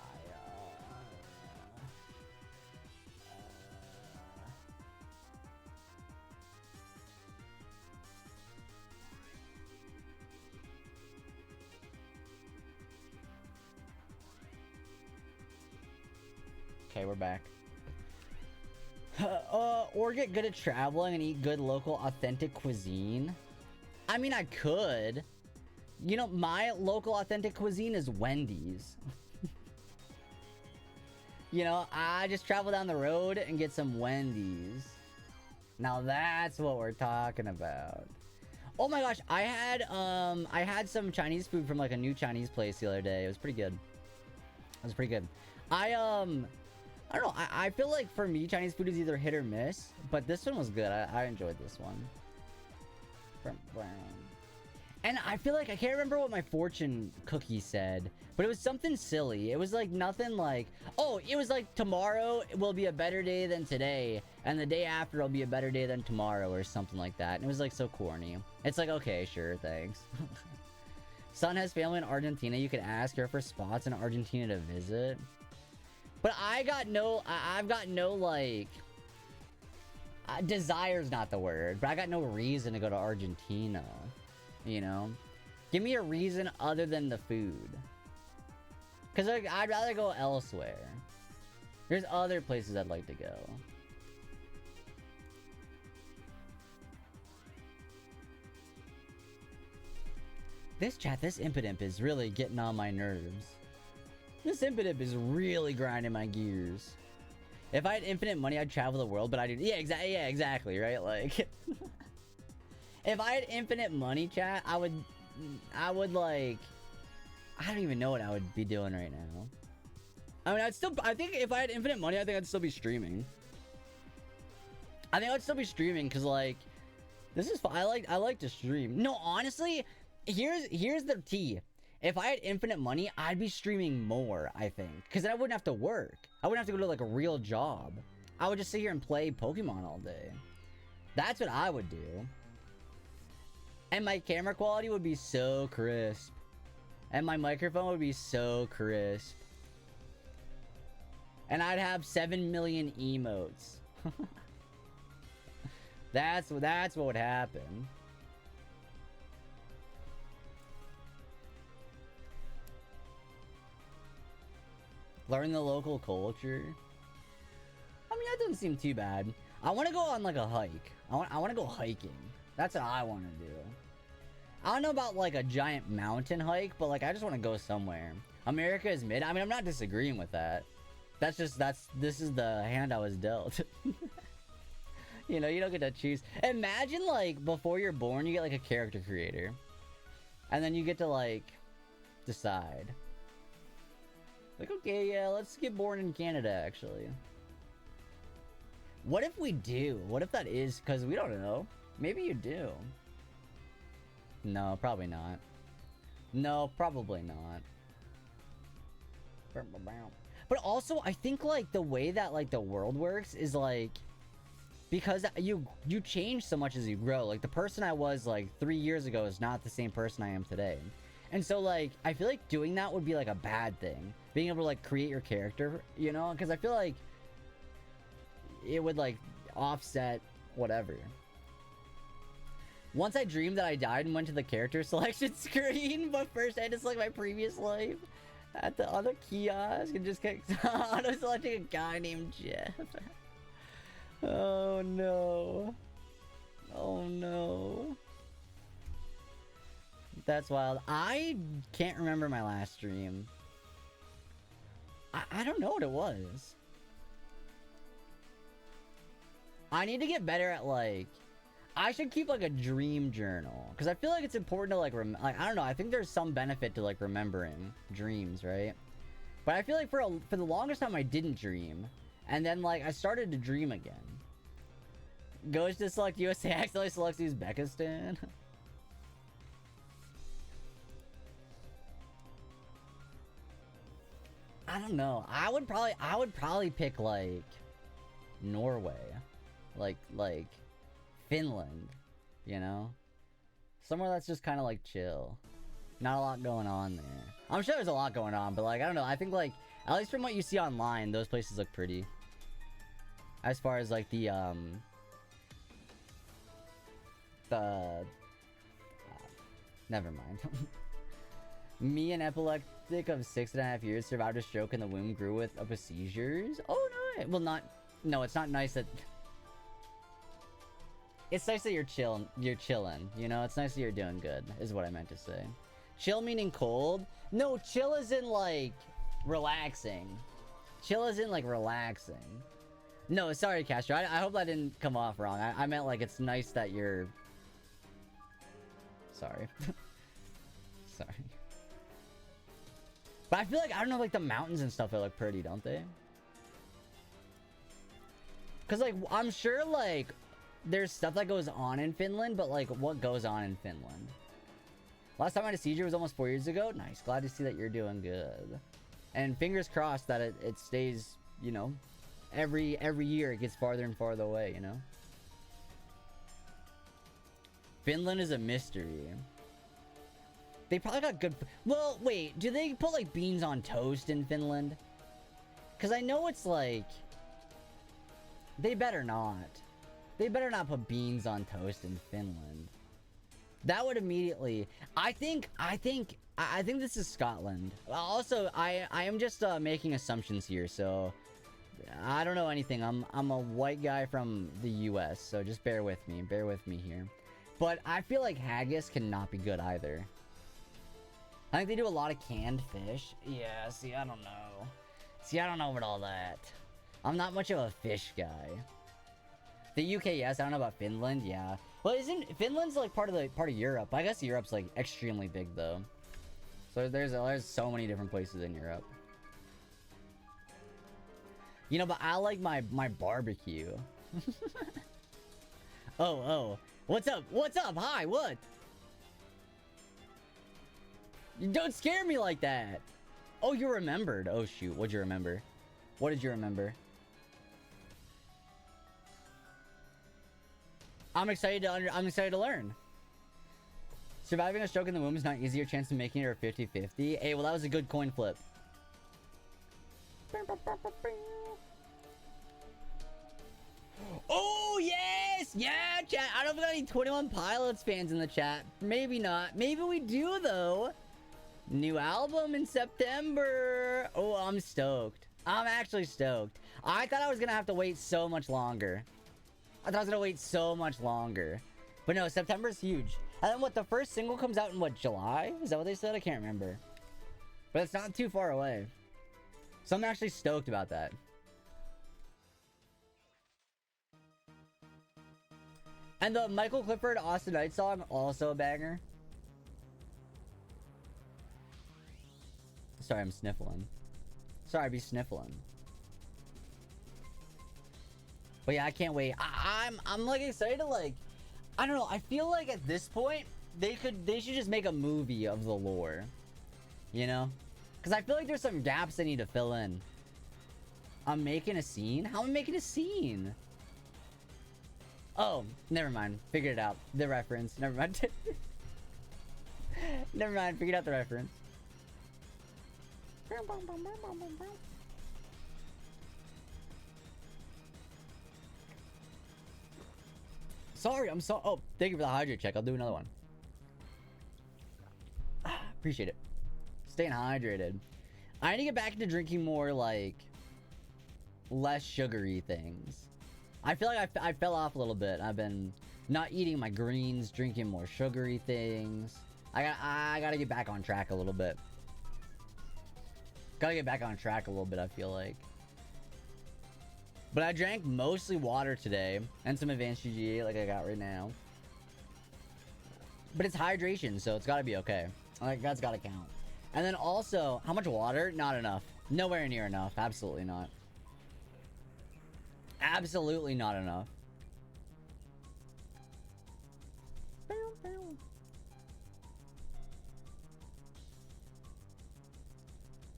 Okay, we're back. Or get good at traveling and eat good local authentic cuisine. I mean, I could. You know, my local authentic cuisine is Wendy's. You know, I just travel down the road and get some Wendy's. Now that's what we're talking about. Oh my gosh, I had some Chinese food from like a new Chinese place the other day. It was pretty good. It was pretty good. I don't know. I feel like for me, Chinese food is either hit or miss, but this one was good. I enjoyed this one. And I feel like I can't remember what my fortune cookie said, but it was something silly. It was like nothing like, oh, it was like tomorrow will be a better day than today, and the day after will be a better day than tomorrow, or something like that. And it was like so corny. It's like, okay, sure, thanks. Son has family in Argentina. You could ask her for spots in Argentina to visit. But I've got no like, desire's not the word, but I got no reason to go to Argentina, you know? Give me a reason other than the food. Because I'd rather go elsewhere. There's other places I'd like to go. This Impidimp is really getting on my nerves. This Impidimp is really grinding my gears. If I had infinite money, I'd travel the world, but I do. Yeah, exactly, right? Like, if I had infinite money, chat, I would like, I don't even know what I would be doing right now. I mean, I think if I had infinite money, I think I'd still be streaming. I think I'd still be streaming, because, like, this is fun. I like to stream. No, honestly, here's the tea. If I had infinite money, I'd be streaming more, I think. Because then I wouldn't have to work. I wouldn't have to go to, like, a real job. I would just sit here and play Pokemon all day. That's what I would do. And my camera quality would be so crisp. And my microphone would be so crisp. And I'd have 7 million emotes. That's what would happen. Learn the local culture. I mean, that doesn't seem too bad. I want to go on like a hike. I want to go hiking. That's what I want to do. I don't know about like a giant mountain hike, but like I just want to go somewhere. America is mid. I mean, I'm not disagreeing with that. This is the hand I was dealt. You know, you don't get to choose. Imagine like before you're born, you get like a character creator, and then you get to like decide. Like, okay, yeah, let's get born in Canada, actually. What if we do? What if that is? Because we don't know. Maybe you do. No, probably not. No, probably not. But also, I think, like, the way that, like, the world works is, like, because you change so much as you grow. Like, the person I was, like, 3 years ago is not the same person I am today. And so, like, I feel like doing that would be, like, a bad thing. Being able to, like, create your character, you know? Because I feel like it would, like, offset whatever. Once I dreamed that I died and went to the character selection screen, but first I had to select my previous life at the other kiosk and just kept auto-selecting a guy named Jeff. Oh, no. Oh, no. That's wild. I can't remember my last stream. I don't know what it was. I need to get better at, like... I should keep, like, a dream journal. Because I feel like it's important to, like, I don't know. I think there's some benefit to, like, remembering dreams, right? But I feel like for the longest time I didn't dream. And then, like, I started to dream again. Goes to select USA, accidentally selects Uzbekistan. I don't know. I would probably pick, like, Norway. Like Finland, you know? Somewhere that's just kind of, like, chill. Not a lot going on there. I'm sure there's a lot going on, but, like, I don't know. I think, like, at least from what you see online, those places look pretty. As far as, like, the never mind. Me, an epileptic of 6.5 years, survived a stroke in the womb, grew with up with seizures. Oh, no. Well, no, it's not nice that... It's nice that you're chilling, you know? It's nice that you're doing good, is what I meant to say. Chill meaning cold? No, chill is in, like, relaxing. Chill is in, like, relaxing. No, sorry, Castro. I hope that didn't come off wrong. I meant, like, it's nice that you're... Sorry. Sorry. But I feel like, I don't know, like, the mountains and stuff, they look pretty, don't they? Because, like, I'm sure, like... There's stuff that goes on in Finland, but, like, what goes on in Finland? Last time I had a seizure was almost 4 years ago. Nice. Glad to see that you're doing good. And fingers crossed that it stays, you know, every year it gets farther and farther away, you know? Finland is a mystery. They probably got good... Well, wait. Do they put, like, beans on toast in Finland? Because I know it's, like... They better not. They better not put beans on toast in Finland. That would immediately... I think this is Scotland. Also, I am just making assumptions here, so... I don't know anything. I'm a white guy from the US, so just bear with me. Bear with me here. But I feel like haggis cannot be good either. I think they do a lot of canned fish. Yeah, see, I don't know. See, I don't know about all that. I'm not much of a fish guy. The UK, yes. I don't know about Finland. Yeah. Well, isn't Finland's like part of Europe? I guess Europe's like extremely big though. So there's so many different places in Europe. You know, but I like my barbecue. Oh. What's up? What's up? Hi, what? You don't scare me like that. Oh, you remembered. Oh shoot, what'd you remember? What did you remember? I'm excited to learn. Surviving a stroke in the womb is not easier chance of making it or 50-50. Hey, well, that was a good coin flip. Oh, yes! Yeah, chat. I don't know if we got any 21 Pilots fans in the chat. Maybe not. Maybe we do, though. New album in September. Oh, I'm stoked. I'm actually stoked. I thought I was going to have to wait so much longer. I thought I was gonna wait so much longer. But no, September's huge. And then what, the first single comes out in what, July? Is that what they said? I can't remember. But it's not too far away. So I'm actually stoked about that. And the Michael Clifford Austin Knight song, also a banger. Sorry, I'm sniffling. Sorry, I be sniffling. But yeah, I can't wait. I'm like excited to like, I don't know. I feel like at this point they should just make a movie of the lore, you know? Because I feel like there's some gaps they need to fill in. I'm making a scene. How am I making a scene? Oh, never mind. Figured it out. The reference. Never mind. Never mind. Figured out the reference. Sorry, I'm so... Oh, thank you for the hydrate check. I'll do another one. Appreciate it. Staying hydrated. I need to get back into drinking more, like... less sugary things. I feel like I fell off a little bit. I've been not eating my greens, drinking more sugary things. I gotta get back on track a little bit. Gotta get back on track a little bit, I feel like. But I drank mostly water today and some advanced GGA like I got right now. But it's hydration, so it's got to be okay. Like, that's got to count. And then also, how much water? Not enough. Nowhere near enough. Absolutely not. Absolutely not enough.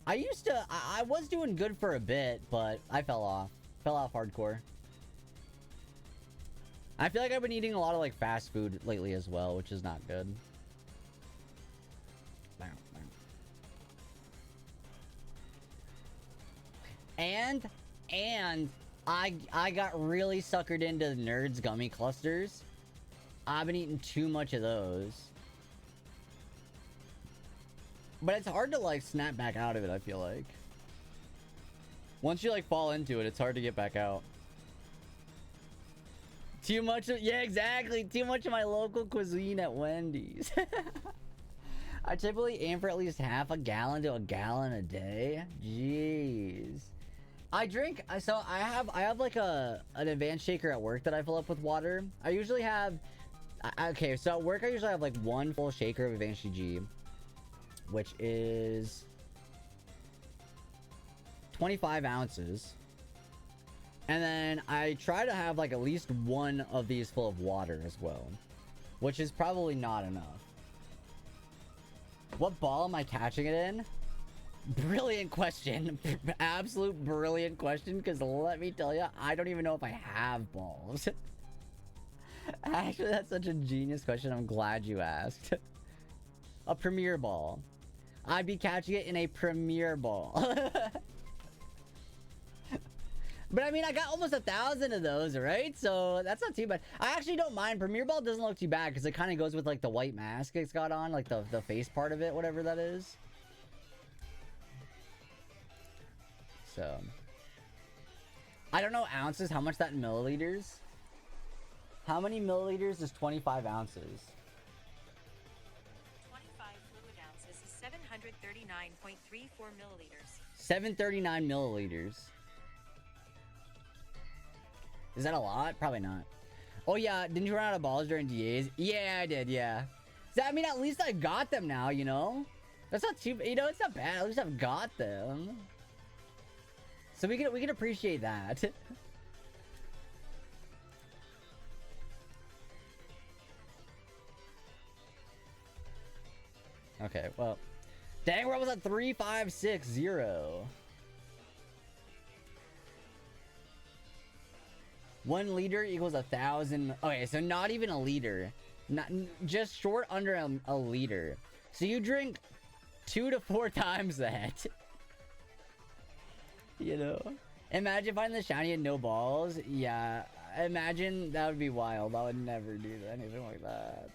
I was doing good for a bit, but I fell off. Fell off hardcore. I feel like I've been eating a lot of like fast food lately as well, which is not good. And I got really suckered into the Nerds gummy clusters. I've been eating too much of those. But it's hard to like snap back out of it, I feel like. Once you like fall into it, it's hard to get back out. Too much of, yeah, exactly. Too much of my local cuisine at Wendy's. I typically aim for at least half a gallon to a gallon a day. Jeez. I drink, so I have like an advanced shaker at work that I fill up with water. I usually have, okay, so at work I usually have like one full shaker of advanced GG, which is 25 ounces. And then I try to have like at least one of these full of water as well, which is probably not enough. What ball am I catching it in? Brilliant question. Absolute brilliant question, because let me tell you, I don't even know if I have balls. Actually, that's such a genius question. I'm glad you asked. A premier ball. I'd be catching it in a premier ball. But I mean, I got almost 1,000 of those, right? So that's not too bad. I actually don't mind. Premier ball doesn't look too bad because it kind of goes with like the white mask it's got on, like the face part of it, whatever that is. So I don't know ounces. How much that in milliliters? How many milliliters is 25 ounces? 25 fluid ounces is 739.34 milliliters. 739 milliliters. Is that a lot? Probably not. Oh yeah, didn't you run out of balls during DAs? Yeah, I did, yeah. So, I mean, at least I got them now, you know? That's not too, you know, it's not bad. At least I've got them. So we can appreciate that. Okay, well. Dang, we're almost at 3560. 1 liter equals 1,000. Okay, so not even a liter. Not just short under a liter. So you drink 2 to 4 times that. You know? Imagine finding the shiny and no balls. Yeah. Imagine that would be wild. I would never do anything like that.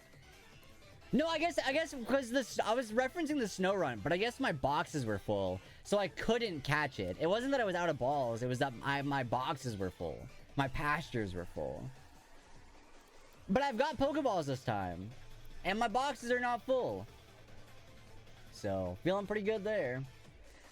No, I guess because I was referencing the snow run, but I guess my boxes were full, so I couldn't catch it. It wasn't that I was out of balls, it was that my boxes were full. My pastures were full. But I've got Pokeballs this time. And my boxes are not full. So, feeling pretty good there.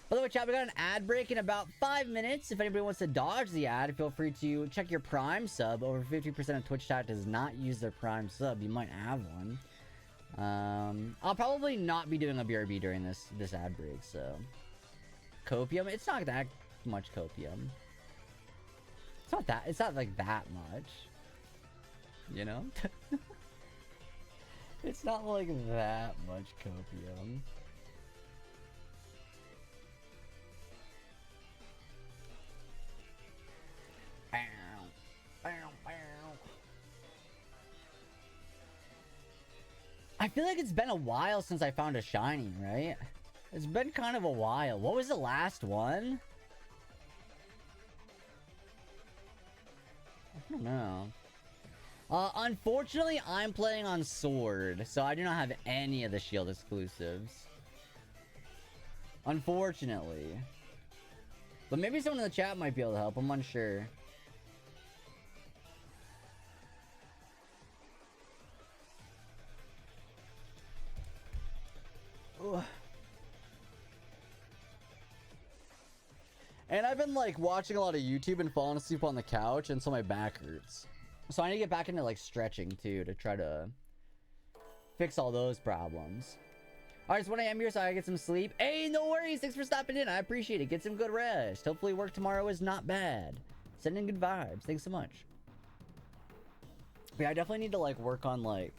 By the way, chat, we got an ad break in about 5 minutes. If anybody wants to dodge the ad, feel free to check your Prime sub. Over 50% of Twitch chat does not use their Prime sub. You might have one. I'll probably not be doing a BRB during this ad break, so. Copium? It's not that much copium. It's not like that much. You know? It's not like that much copium. I feel like it's been a while since I found a shiny, right? It's been kind of a while. What was the last one? I don't know. Unfortunately, I'm playing on Sword, so I do not have any of the Shield exclusives. Unfortunately. But maybe someone in the chat might be able to help. I'm unsure. Ugh. And I've been like watching a lot of YouTube and falling asleep on the couch, and so my back hurts. So I need to get back into like stretching too to try to fix all those problems. All right, it's 1 a.m. here, so I get some sleep. Hey, no worries. Thanks for stopping in. I appreciate it. Get some good rest. Hopefully work tomorrow is not bad. Sending good vibes. Thanks so much. Yeah, I definitely need to like work on like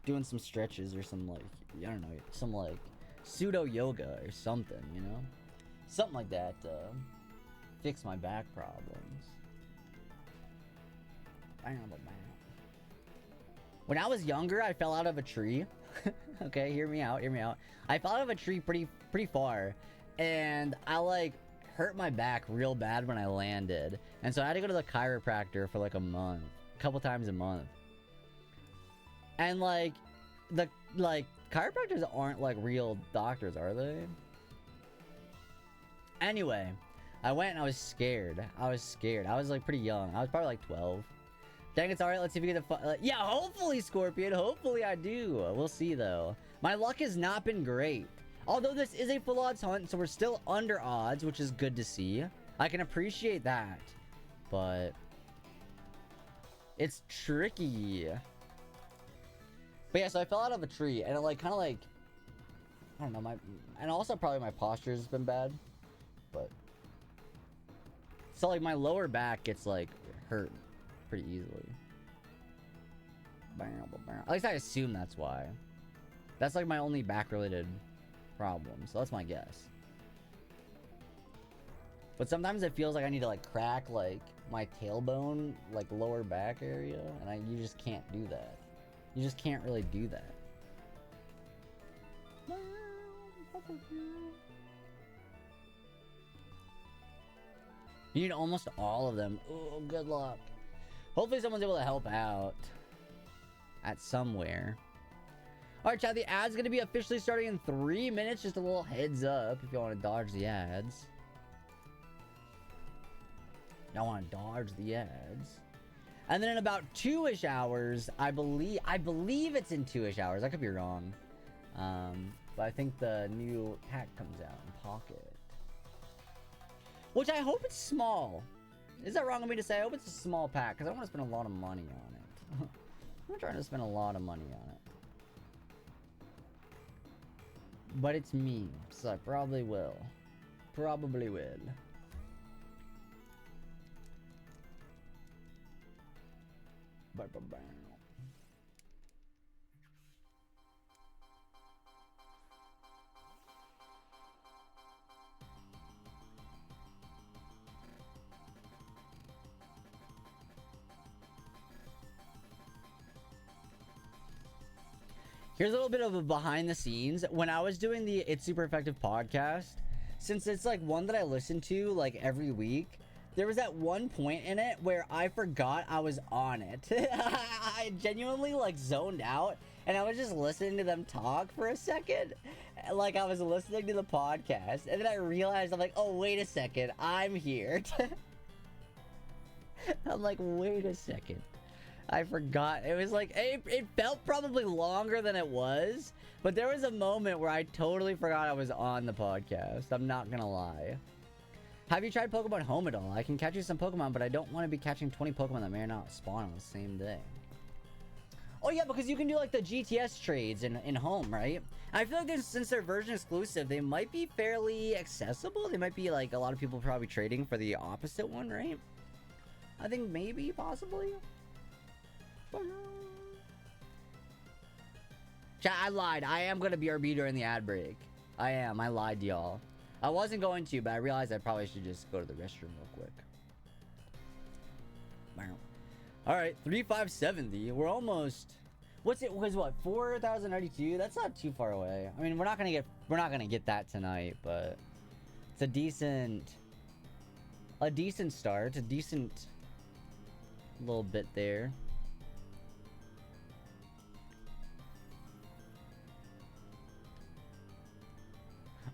doing some stretches or some like, I don't know, some like pseudo yoga or something, you know? Something like that to fix my back problems. When I was younger, I fell out of a tree. Okay, hear me out, hear me out. I fell out of a tree pretty far, and I like hurt my back real bad when I landed, and so I had to go to the chiropractor for like a couple times a month. And like the chiropractors aren't like real doctors, are they? Anyway, I went and I was scared. I was like pretty young. I was probably like 12. Dang, it's alright. Let's see if we get the yeah, hopefully, Scorpion. Hopefully I do. We'll see, though. My luck has not been great. Although this is a full odds hunt, so we're still under odds, which is good to see. I can appreciate that. But it's tricky. But yeah, so I fell out of a tree, and it like kind of like, I don't know, and also probably my posture has been bad. But so like my lower back gets like hurt pretty easily. At least I assume that's why. That's like my only back related problem, so that's my guess. But sometimes it feels like I need to like crack like my tailbone, like lower back area, and you just can't do that. You just can't really do that. You need almost all of them. Oh, good luck. Hopefully someone's able to help out at somewhere. Alright, chat, the ad's gonna be officially starting in 3 minutes. Just a little heads up if you want to dodge the ads. Y'all want to dodge the ads. And then in about 2-ish hours, I believe it's in 2-ish hours. I could be wrong. But I think the new pack comes out in Pocket. Which I hope it's small. Is that wrong of me to say? I hope it's a small pack, because I want to spend a lot of money on it. I'm trying to spend a lot of money on it. But it's me, so I probably will. Probably will. Here's a little bit of a behind the scenes. When I was doing the It's Super Effective podcast, since it's like one that I listen to like every week, there was that one point in it where I forgot I was on it. I genuinely like zoned out, and I was just listening to them talk for a second. Like I was listening to the podcast, and then I realized, I'm like, oh, wait a second, I'm here. I'm like, wait a second. I forgot. It was like, it felt probably longer than it was, but there was a moment where I totally forgot I was on the podcast. I'm not gonna lie. Have you tried Pokemon Home at all? I can catch you some Pokemon, but I don't want to be catching 20 Pokemon that may not spawn on the same day. Oh yeah, because you can do like the GTS trades in Home, right? I feel like since they're version exclusive, they might be fairly accessible. They might be like a lot of people probably trading for the opposite one, right? I think maybe, possibly. Chat, I lied. I am going to BRB during the ad break. I am. I lied to y'all. I wasn't going to, but I realized I probably should just go to the restroom real quick. Alright, 3,570. We're almost... What's it? Was what? 4,092? That's not too far away. I mean, we're not gonna get that tonight, but it's a decent start. A decent little bit there.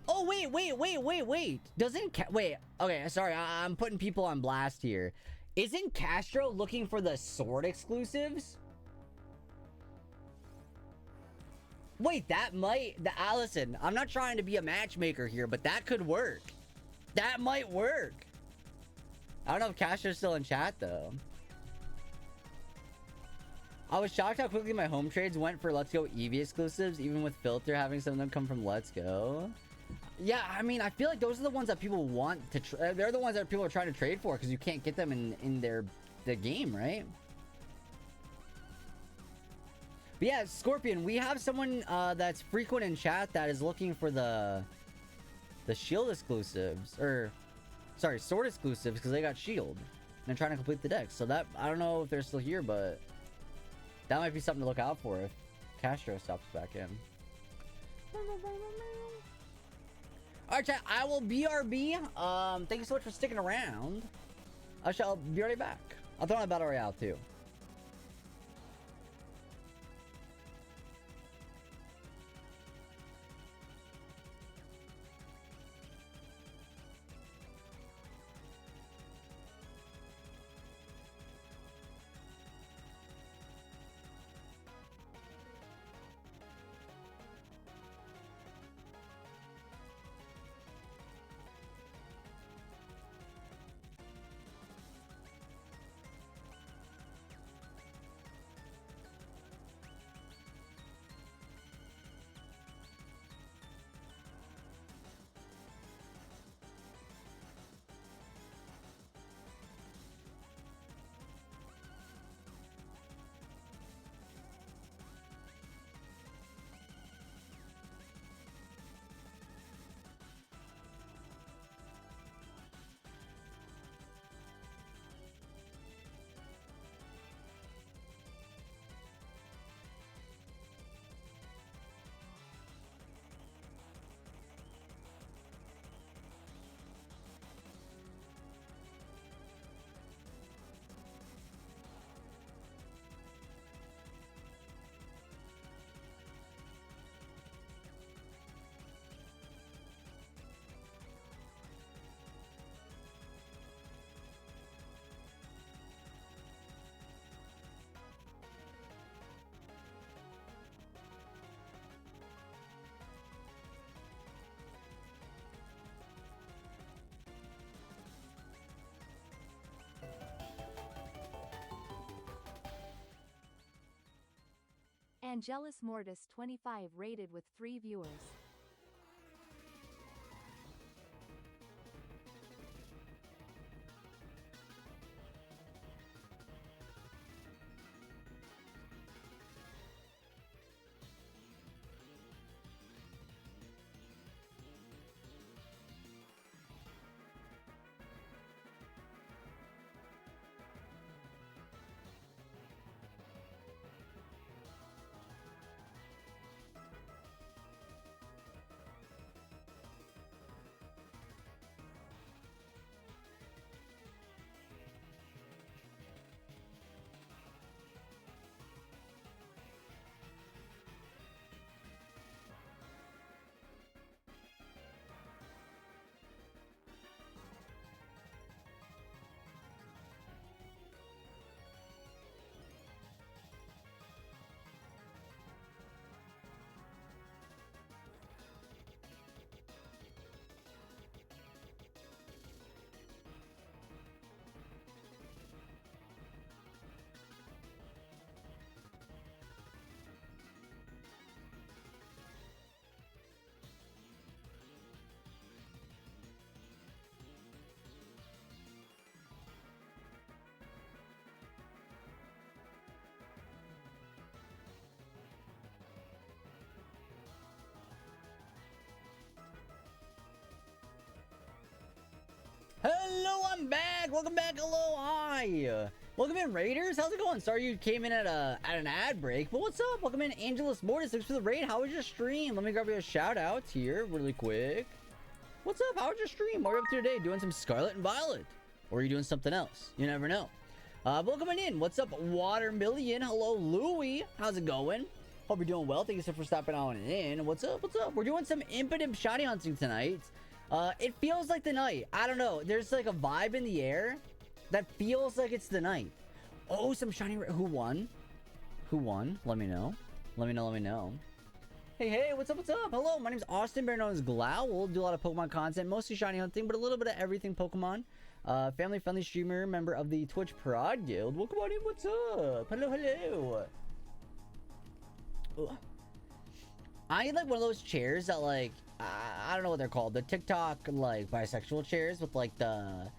Oh, wait. Wait, okay, sorry. I'm putting people on blast here. Isn't Castro looking for the sword exclusives? Wait, that might... Allison, I'm not trying to be a matchmaker here, but that could work. That might work. I don't know if Castro's still in chat, though. I was shocked how quickly my home trades went for Let's Go Eevee exclusives, even with Filter having some of them come from Let's Go. Yeah, I mean, I feel like those are the ones that people want to... they're the ones that people are trying to trade for, because you can't get them in the game, right? But yeah, Scorpion, we have someone that's frequent in chat that is looking for the shield exclusives, or sorry, sword exclusives, because they got shield and they're trying to complete the deck. So that, I don't know if they're still here, but that might be something to look out for if Castro stops back in. Alright, chat, I will BRB. Thank you so much for sticking around. I shall be right back. I'll throw on a battle royale too. Angelus Mortis 25 rated with 3 viewers. Hello, I'm back. Welcome back. Hello, hi. Welcome in, Raiders. How's it going? Sorry you came in at an ad break, but what's up? Welcome in, Angelus Mortis. Thanks for the raid. How was your stream? Let me grab you a shout out here really quick. What's up? How was your stream? What are you up to today? Doing some Scarlet and Violet, or are you doing something else? You never know. Welcome in. What's up, Watermillion? Hello, Louie. How's it going? Hope you're doing well. Thank you so much for stopping on in. What's up? What's up? We're doing some Impidimp shiny hunting tonight. It feels like the night. I don't know. There's like a vibe in the air that feels like it's the night. Oh, some shiny... Who won? Who won? Let me know. Let me know. Let me know. Hey, hey, what's up? What's up? Hello, my name's Austin, better known as Glowl. Do a lot of Pokemon content, mostly shiny hunting, but a little bit of everything Pokemon. Family-friendly streamer, member of the Twitch Prod Guild. Welcome on in, what's up? Hello, hello. Ooh. I need like one of those chairs that like, I don't know what they're called. The TikTok like bisexual chairs with like the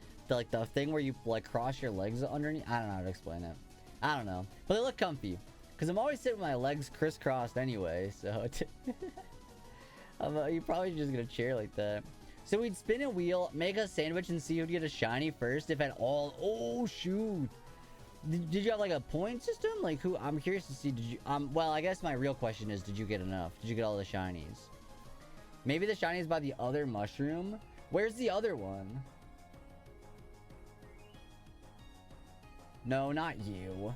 thing where you like cross your legs underneath. I don't know how to explain it. I don't know. But they look comfy. Because I'm always sitting with my legs crisscrossed anyway, so you probably just get a chair like that. So we'd spin a wheel, make a sandwich, and see who'd get a shiny first, if at all. Oh shoot! Did you have like a point system? Like who? I'm curious to see. Did you? Well, I guess my real question is, did you get enough? Did you get all the shinies? Maybe the shinies by the other mushroom. Where's the other one? No, not you.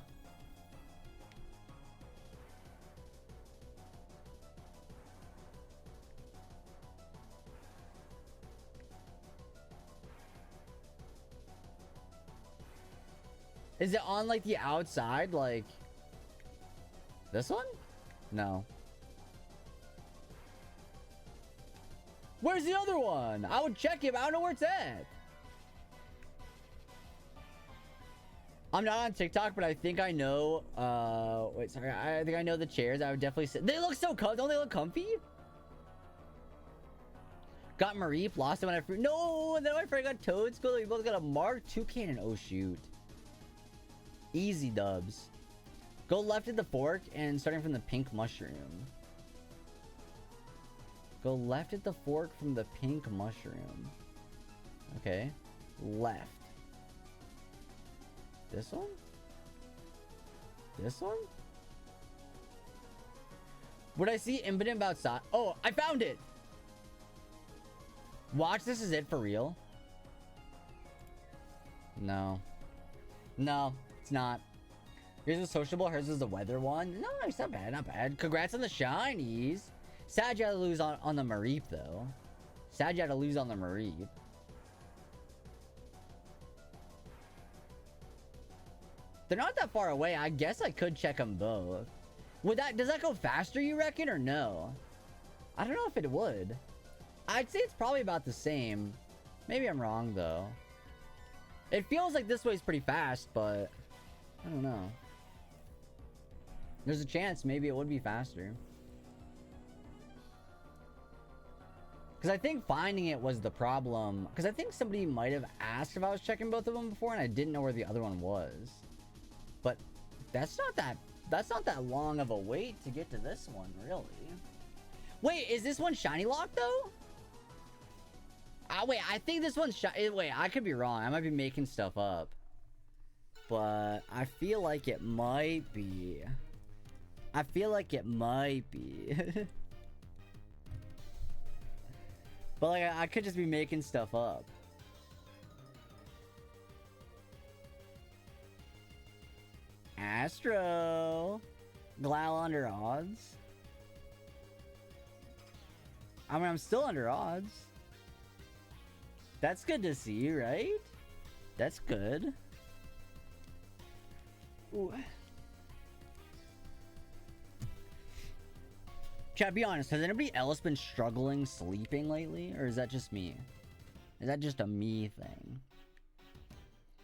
Is it on like the outside, like this one? No. Where's the other one? I would check it, but I don't know where it's at. I'm not on TikTok, but I think I know. Wait, sorry. I think I know the chairs. I would definitely say they look so comfy. Don't they look comfy? Got Marie, lost it when I no, and then my friend got Toad School. We both got a Mark II cannon. Oh shoot. Easy dubs. Go left at the fork and starting from the pink mushroom. Go left at the fork from the pink mushroom. Okay. Left. This one? This one? Would I see Impidimp outside? Oh, I found it! Watch, this is it for real. No. No. It's not. Yours is sociable, hers is the weather one. No, it's not bad, not bad. Congrats on the shinies. Sad you had to lose on the Mareep, though. Sad you had to lose on the Mareep. They're not that far away. I guess I could check them both. Does that go faster, you reckon, or no? I don't know if it would. I'd say it's probably about the same. Maybe I'm wrong, though. It feels like this way's pretty fast, but I don't know. There's a chance maybe it would be faster. Because I think finding it was the problem. Because I think somebody might have asked if I was checking both of them before, and I didn't know where the other one was. But that's not that long of a wait to get to this one, really. Wait, is this one shiny locked though? Wait, I think this one's shiny. Wait, I could be wrong. I might be making stuff up. But I feel like it might be. I feel like it might be. But like, I could just be making stuff up. Astro. Glal under odds. I mean, I'm still under odds. That's good to see, right? That's good. Ooh. Chat, be honest, has anybody else been struggling sleeping lately? Or is that just me? Is that just a me thing?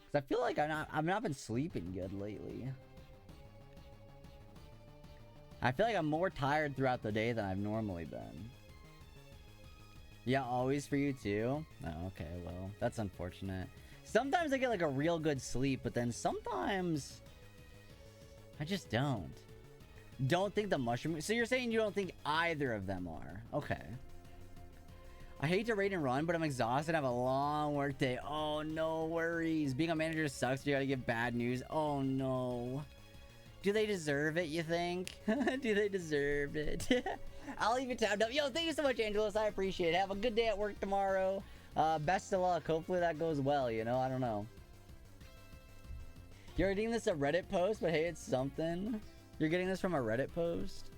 Because I feel like I've not been sleeping good lately. I feel like I'm more tired throughout the day than I've normally been. Yeah, always for you too? Oh, okay, well, that's unfortunate. Sometimes I get like a real good sleep, but then sometimes I just don't. Don't think the mushroom... So you're saying you don't think either of them are? Okay. I hate to raid and run, but I'm exhausted. I have a long work day. Oh, no worries. Being a manager sucks. You gotta give bad news. Oh, no. Do they deserve it, you think? Do they deserve it? I'll leave it tabbed up. Yo, thank you so much, Angelos. I appreciate it. Have a good day at work tomorrow. Best of luck. Hopefully that goes well, you know? I don't know. You're reading this a Reddit post, but hey, it's something. You're getting this from a Reddit post?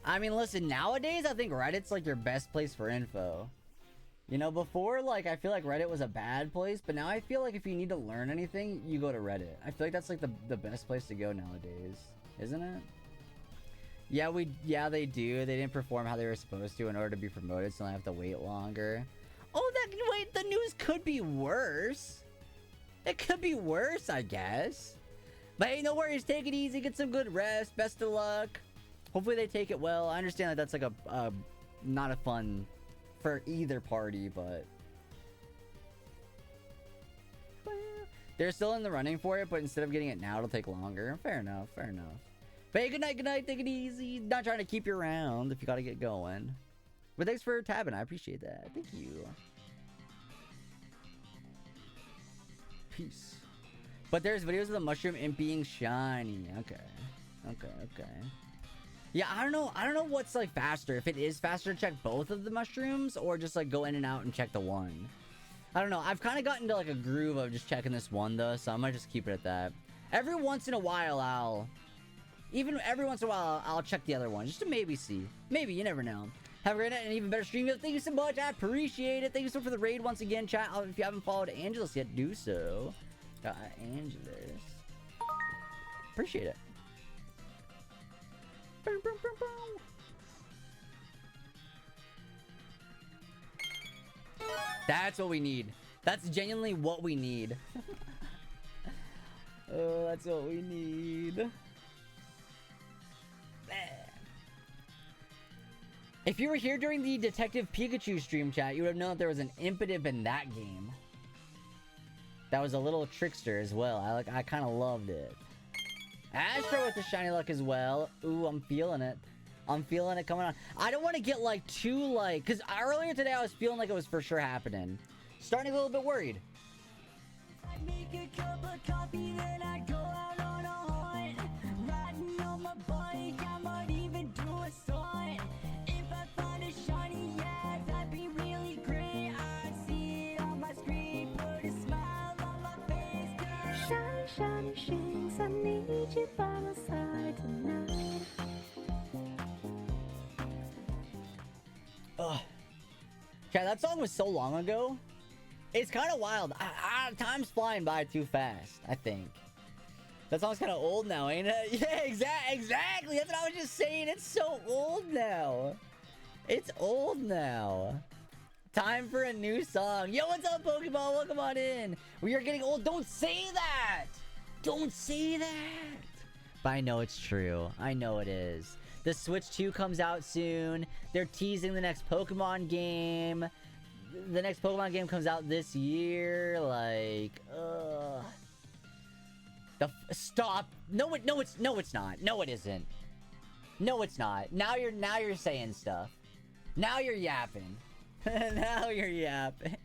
I mean, listen, nowadays, I think Reddit's like your best place for info. You know, before, like, I feel like Reddit was a bad place, but now I feel like if you need to learn anything, you go to Reddit. I feel like that's like the best place to go nowadays, isn't it? Yeah, they do. They didn't perform how they were supposed to in order to be promoted, so I have to wait longer. Oh, wait, the news could be worse. It could be worse, I guess. But hey, no worries. Take it easy. Get some good rest. Best of luck. Hopefully they take it well. I understand that that's like a not a fun for either party, but they're still in the running for it, but instead of getting it now, it'll take longer. Fair enough, fair enough. But hey, good night, take it easy. Not trying to keep you around if you gotta get going. But thanks for tabbing, I appreciate that. Thank you. Peace. But there's videos of the mushroom imp being shiny. Okay. Yeah, I don't know what's like faster. If it is faster to check both of the mushrooms or just like go in and out and check the one. I don't know. I've kind of gotten into like a groove of just checking this one though, so I might just keep it at that. Every once in a while I'll check the other one just to maybe see. Maybe, you never know. Have a great night and even better stream. Thank you so much. I appreciate it. Thank you so much for the raid once again, chat. If you haven't followed Angelus yet, do so. Angelus. Appreciate it. That's what we need. That's genuinely what we need. Oh, that's what we need. If you were here during the Detective Pikachu stream, chat, you would have known that there was an Impidimp in that game. That was a little trickster as well. I kind of loved it. Astro with the shiny luck as well. Ooh, I'm feeling it. I'm feeling it coming on. I don't want to get like too like, because earlier today I was feeling like it was for sure happening. Starting a little bit worried. I make a cup of coffee, then I go out on a hunt. Riding on my bike, I might even do a stunt. If I find a shiny, yeah, that'd be really great. I see it on my screen, put a smile on my face, girl. Shiny, shiny shings, I need you by my side tonight. Ugh. Yeah, that song was so long ago. It's kind of wild. Time's flying by too fast, I think. That song's kind of old now, ain't it? Yeah, exactly. That's what I was just saying. It's so old now. It's old now. Time for a new song. Yo, what's up, Pokeball? Welcome on in. We are getting old. Don't say that. Don't say that. But I know it's true. I know it is. The Switch 2 comes out soon. They're teasing the next Pokemon game. The next Pokemon game comes out this year. Like, stop. No, it's not. No, it isn't. No, it's not. Now you're saying stuff. Now you're yapping. Now you're yapping.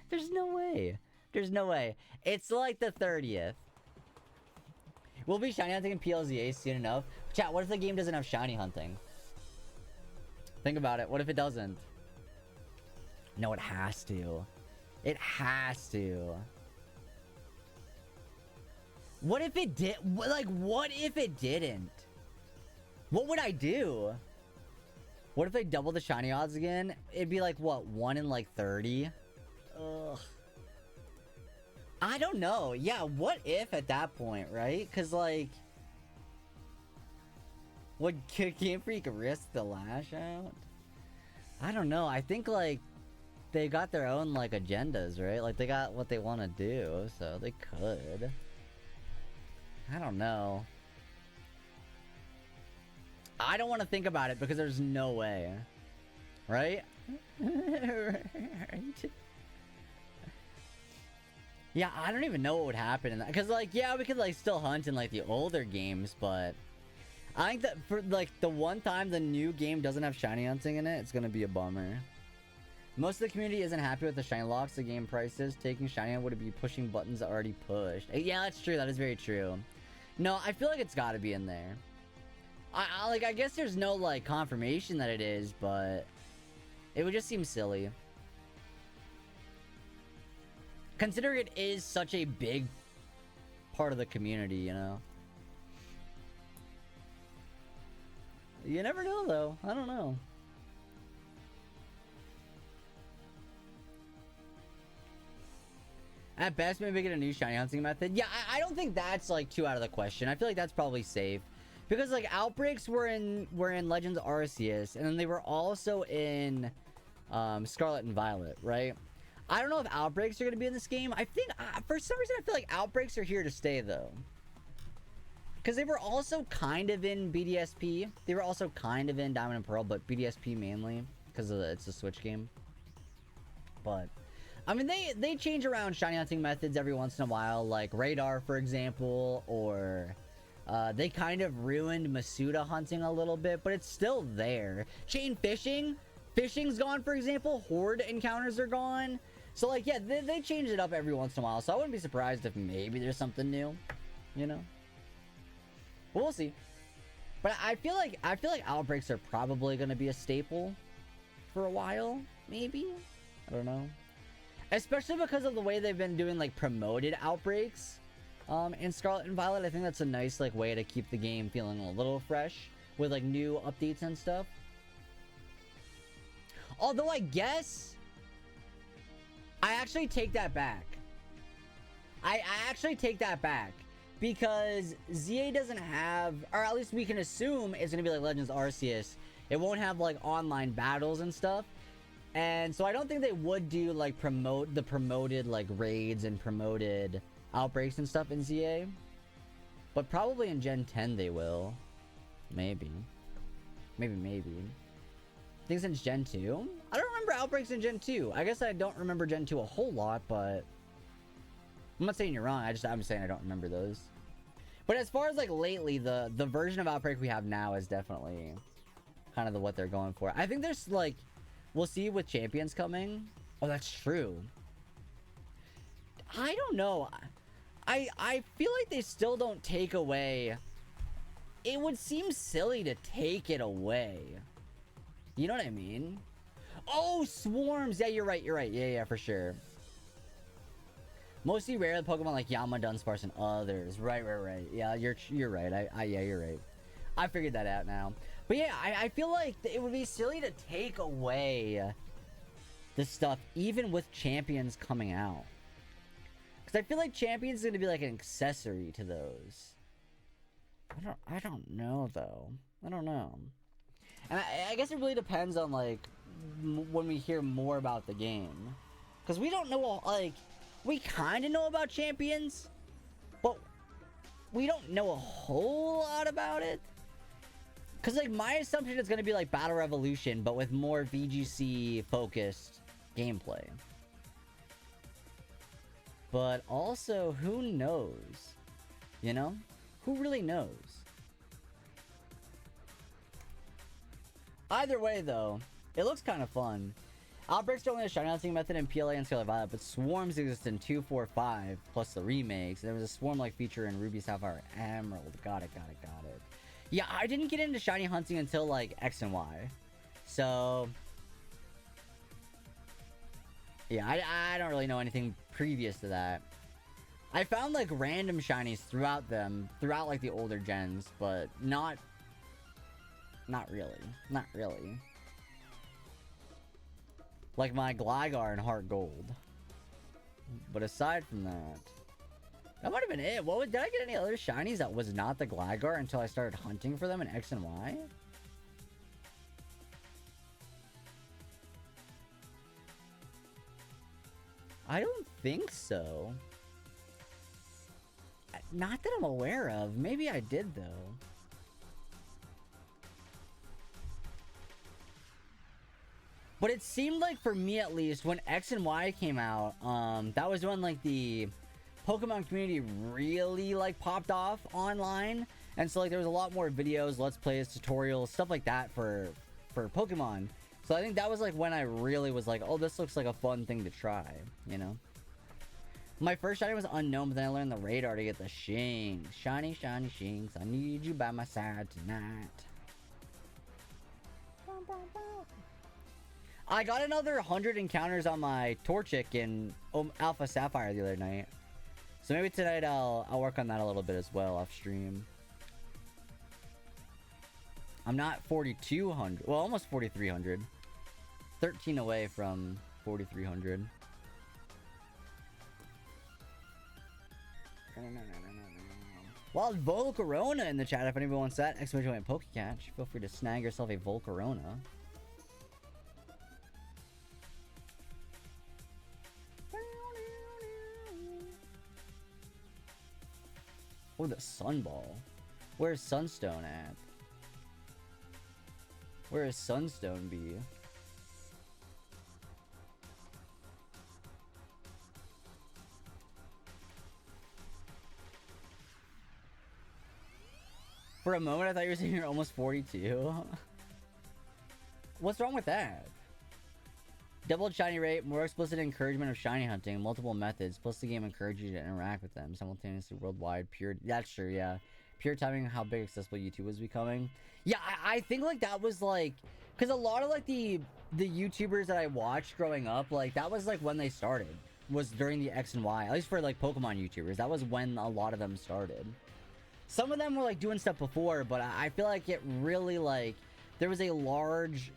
There's no way. There's no way. It's like the 30th. We'll be shiny hunting in PLZA soon enough. Chat, what if the game doesn't have shiny hunting? Think about it. What if it doesn't? No, it has to. It has to. What if it did? Like, what if it didn't? What would I do? What if they double the shiny odds again? It'd be like, what, 1 in like 30? Ugh. I don't know. Yeah, what if at that point, right? Because, like, would Game Freak risk the lash out? I don't know. I think, like, they got their own, like, agendas, right? Like, they got what they want to do, so they could. I don't know. I don't want to think about it because there's no way. Right? Right? Yeah, I don't even know what would happen in that. Because, like, yeah, we could, like, still hunt in, like, the older games, but I think that for, like, the one time the new game doesn't have shiny hunting in it, it's gonna be a bummer. Most of the community isn't happy with the shiny locks the game prices. Taking shiny would be pushing buttons already pushed. Yeah, that's true. That is very true. No, I feel like it's got to be in there. I guess there's no, like, confirmation that it is, but it would just seem silly. Considering it is such a big part of the community, you know? You never know, though. I don't know. At best, maybe get a new shiny hunting method. Yeah, I don't think that's, like, too out of the question. I feel like that's probably safe. Because, like, outbreaks were in Legends Arceus, and then they were also in Scarlet and Violet, right? I don't know if Outbreaks are going to be in this game. I think, for some reason, I feel like Outbreaks are here to stay, though. Because they were also kind of in BDSP. They were also kind of in Diamond and Pearl, but BDSP mainly. Because it's a Switch game. But, I mean, they change around shiny hunting methods every once in a while. Like Radar, for example. Or, they kind of ruined Masuda hunting a little bit. But it's still there. Chain fishing. Fishing's gone, for example. Horde encounters are gone. So, like, yeah, they change it up every once in a while. So I wouldn't be surprised if maybe there's something new. You know? But we'll see. But I feel like Outbreaks are probably going to be a staple for a while, maybe? I don't know. Especially because of the way they've been doing, like, promoted Outbreaks in Scarlet and Violet. I think that's a nice, like, way to keep the game feeling a little fresh with, like, new updates and stuff. Although I guess I actually take that back. I actually take that back. Because ZA doesn't have, or at least we can assume it's going to be like Legends Arceus. It won't have like online battles and stuff. And so I don't think they would do like promoted like raids and promoted outbreaks and stuff in ZA. But probably in Gen 10 they will. Maybe. Maybe. I think since Gen 2? I don't remember outbreaks in Gen 2. I guess I don't remember Gen 2 a whole lot, but I'm not saying you're wrong. I'm saying I don't remember those. But as far as like lately, the version of Outbreak we have now is definitely kind of what they're going for. I think there's like, we'll see with Champions coming. Oh, that's true. I don't know. I feel like they still don't take away. It would seem silly to take it away. You know what I mean? Oh, swarms. Yeah, you're right. Yeah, for sure. Mostly rare Pokemon like Yama, Dunsparce, and others. Right. Yeah, you're right. Yeah, you're right. I figured that out now. But yeah, I feel like it would be silly to take away this stuff, even with Champions coming out. Because I feel like Champions is going to be like an accessory to those. I don't know, though. I don't know. And I guess it really depends on, like, when we hear more about the game. Because we don't know, like, we kind of know about Champions, but we don't know a whole lot about it. Because, like, my assumption is going to be, like, Battle Revolution, but with more VGC-focused gameplay. But also, who knows? You know? Who really knows? Either way, though, it looks kind of fun. Outbreaks are only a shiny hunting method in PLA and Scarlet Violet, but swarms exist in 2, 4, 5, plus the remakes. There was a swarm-like feature in Ruby, Sapphire, Emerald. Got it. Yeah, I didn't get into shiny hunting until, like, X and Y. So, yeah, I don't really know anything previous to that. I found, like, random shinies throughout, like, the older gens, but not really. Like my Gligar and Heart Gold. But aside from that, that might have been it. Did I get any other shinies that was not the Gligar until I started hunting for them in X and Y? I don't think so. Not that I'm aware of. Maybe I did, though. But it seemed like, for me at least, when X and Y came out, that was when, like, the Pokemon community really, like, popped off online. And so, like, there was a lot more videos, Let's Plays, tutorials, stuff like that for Pokemon. So I think that was, like, when I really was like, oh, this looks like a fun thing to try, you know? My first shiny was unknown, but then I learned the radar to get the Shinx. Shiny Shinx, I need you by my side tonight. I got another 100 encounters on my Torchic in Alpha Sapphire the other night. So maybe tonight I'll work on that a little bit as well off stream. I'm not 4,200. Well, almost 4,300. 13 away from 4,300. Wild Volcarona in the chat if anyone wants that. Exclamation point Pokecatch. Feel free to snag yourself a Volcarona. Oh, the Sunball. Where's Sunstone at? Where is Sunstone be? For a moment, I thought you were saying you're almost 42. What's wrong with that? Doubled shiny rate, more explicit encouragement of shiny hunting, multiple methods, plus the game encourages you to interact with them simultaneously worldwide. Pure, that's true, yeah. Pure timing, how big accessible YouTube was becoming. Yeah, I think like that was like, because a lot of like the YouTubers that I watched growing up, like that was like when they started, was during the X and Y. At least for like Pokemon YouTubers, that was when a lot of them started. Some of them were like doing stuff before, but I feel like it really like there was a large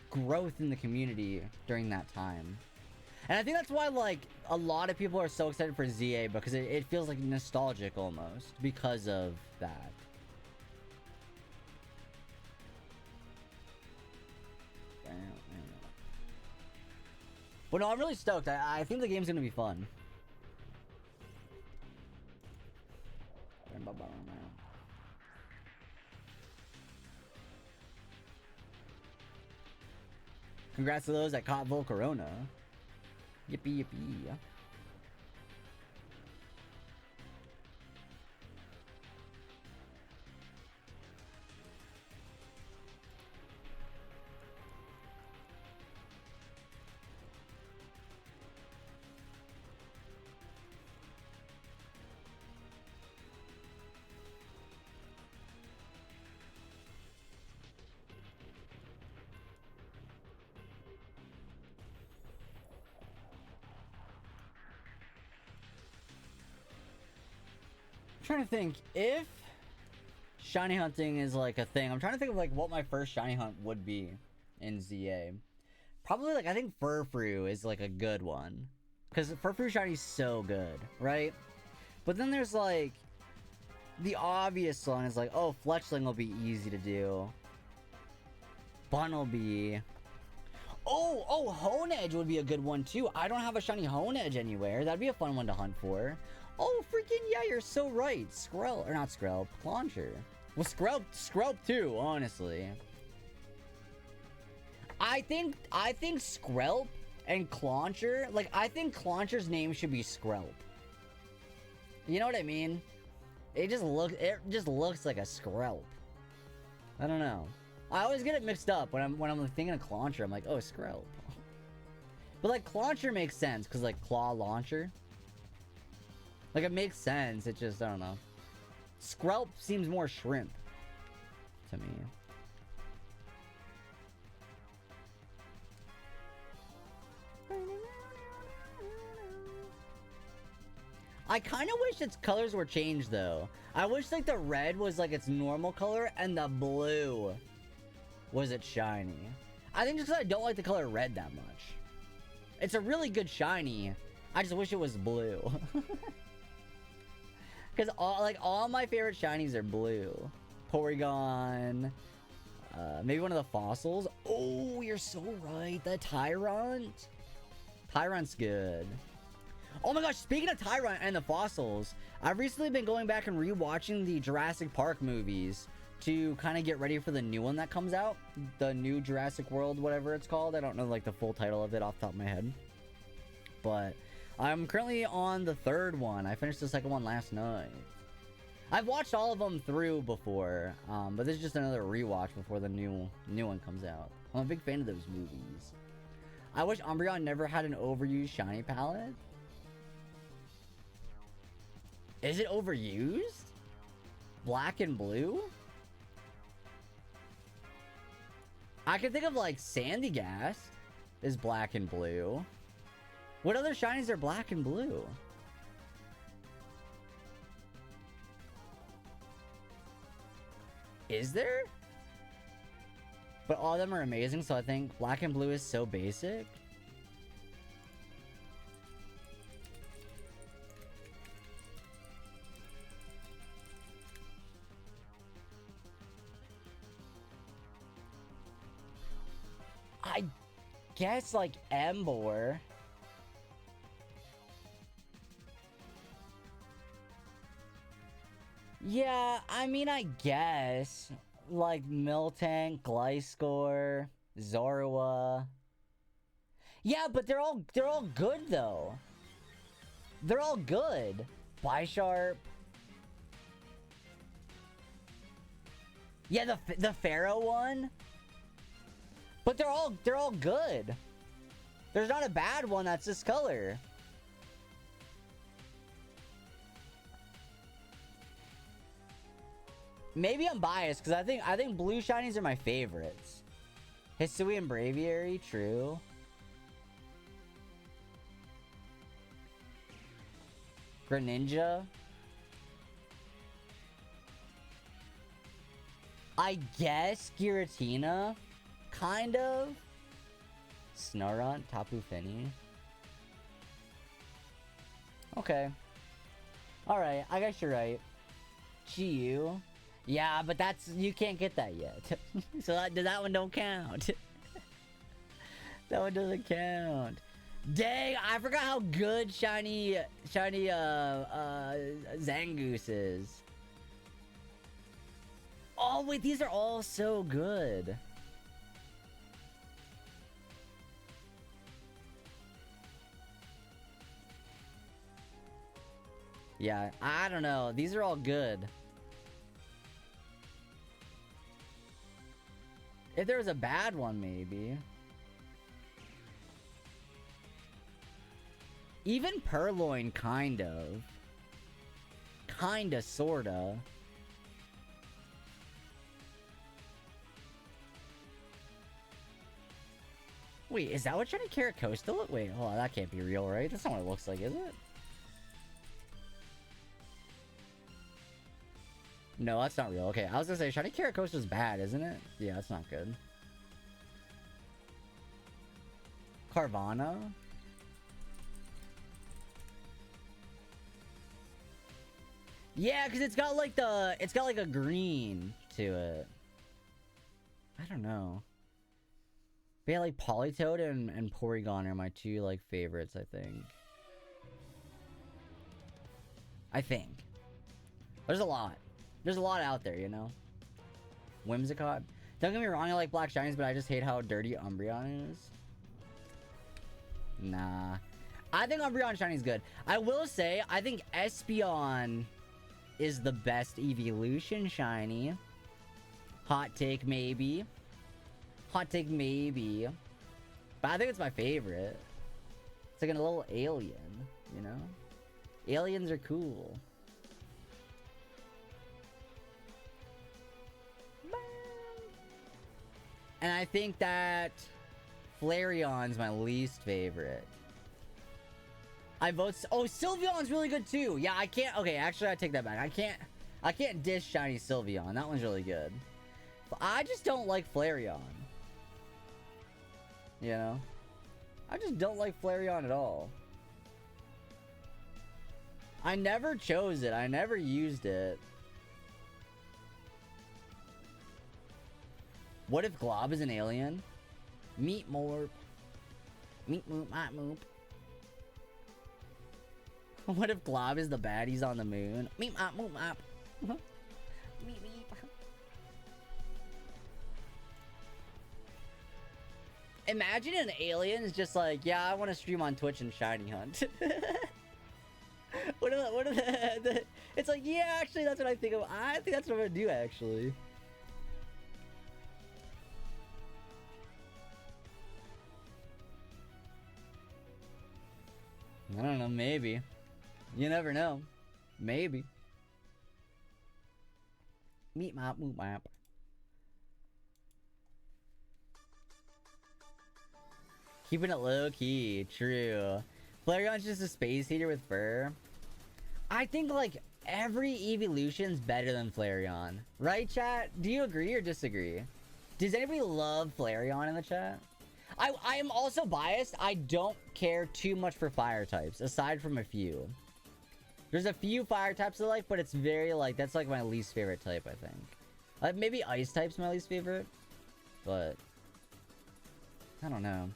growth in the community during that time. And I think that's why like a lot of people are so excited for ZA, because it feels like nostalgic almost because of that. But no, I'm really stoked. I think the game's gonna be fun. Congrats to those that caught Volcarona. Yippee yippee. Trying to think if shiny hunting is like a thing. I'm trying to think of like what my first shiny hunt would be in ZA. Probably like I think Furfrou is like a good one, because Furfrou shiny is so good, right? But then there's like the obvious one is like, oh, Fletchling will be easy to do. Bunnelby. Oh, Honedge would be a good one too. I don't have a shiny Honedge anywhere. That'd be a fun one to hunt for. Oh, freaking yeah, you're so right. Skrell, or not Skrell, Clauncher. Well, Skrelp too, honestly. I think Skrelp and Clauncher, like, I think Clauncher's name should be Skrelp. You know what I mean? It just looks like a Skrelp. I don't know. I always get it mixed up when I'm thinking of Clauncher. I'm like, oh, Skrelp. But like Clauncher makes sense because like Claw Launcher. Like, it makes sense. It just, I don't know. Skrelp seems more shrimp to me. I kind of wish its colors were changed, though. I wish, like, the red was, like, its normal color, and the blue was its shiny. I think just because I don't like the color red that much. It's a really good shiny. I just wish it was blue. Because all my favorite shinies are blue. Porygon. Maybe one of the fossils. Oh, you're so right. The Tyrant. Tyrant's good. Oh my gosh, speaking of Tyrant and the fossils, I've recently been going back and rewatching the Jurassic Park movies to kind of get ready for the new one that comes out. The new Jurassic World, whatever it's called. I don't know like the full title of it off the top of my head. But I'm currently on the third one. I finished the second one last night. I've watched all of them through before, but this is just another rewatch before the new one comes out. I'm a big fan of those movies. I wish Umbreon never had an overused shiny palette. Is it overused? Black and blue? I can think of like Sandygast is black and blue. What other shinies are black and blue? Is there? But all of them are amazing, so I think black and blue is so basic. I guess like Emboar. Yeah, I mean, I guess. Like Miltank, Gliscor, Zorua. Yeah, but they're all good though. They're all good. Bisharp. Yeah, the Pharaoh one. But they're all good. There's not a bad one that's this color. Maybe I'm biased because I think blue shinies are my favorites. Hisuian Braviary, true. Greninja. I guess Giratina, kind of. Snorunt, Tapu Fini. Okay. Alright, I guess you're right. GU. Yeah, but that's, you can't get that yet. So that one don't count. That one doesn't count. Dang, I forgot how good shiny Zangoose is. Oh wait, these are all so good. Yeah, I don't know. These are all good. If there was a bad one, maybe. Even Purloin, kind of. Kinda, sorta. Wait, is that what Shiny Caracosta look? Wait, hold on, that can't be real, right? That's not what it looks like, is it? No, that's not real. Okay, I was gonna say, Shiny Caracosta's bad, isn't it? Yeah, that's not good. Carvana? Yeah, because it's got like a green to it. I don't know. But yeah, like Politoed and Porygon are my two like favorites, I think. There's a lot. There's a lot out there, you know? Whimsicott. Don't get me wrong, I like black shinies, but I just hate how dirty Umbreon is. Nah. I think Umbreon Shiny's good. I will say, I think Espeon is the best evolution shiny. Hot take, maybe. Hot take, maybe. But I think it's my favorite. It's like a little alien, you know? Aliens are cool. And I think that Flareon's my least favorite. I vote. Oh, Sylveon's really good too. Yeah, I can't. Okay, actually, I take that back. I can't dish shiny Sylveon. That one's really good. But I just don't like Flareon. You know, I just don't like Flareon at all. I never chose it. I never used it. What if Glob is an alien? Meat Morp. Meat Moop, Mat Moop. What if Glob is the baddies on the moon? Meep, mop, moop, mop. Meep, meep. Imagine an alien is just like, yeah, I want to stream on Twitch and shiny hunt. What are the it's like, yeah, actually, that's what I think of. I think that's what I'm gonna do, actually. I don't know, maybe. You never know. Maybe. Meep mop, moop mop. Keeping it low key, true. Flareon's just a space heater with fur. I think like every evolution's better than Flareon. Right, chat? Do you agree or disagree? Does anybody love Flareon in the chat? I am also biased. I don't care too much for fire types, aside from a few. There's a few fire types I like, but it's very like, that's like my least favorite type, I think. Maybe ice type's my least favorite, but I don't know.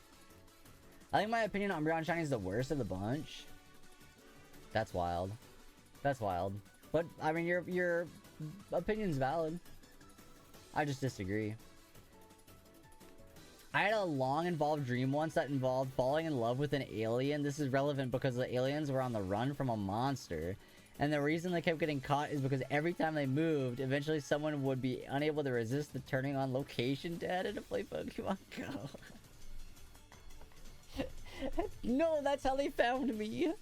I think my opinion on Umbreon Shiny is the worst of the bunch. That's wild. That's wild. But I mean, your opinion's valid. I just disagree. I had a long involved dream once that involved falling in love with an alien. This is relevant because the aliens were on the run from a monster. And the reason they kept getting caught is because every time they moved, eventually someone would be unable to resist the turning on location data to play Pokemon Go. No, that's how they found me.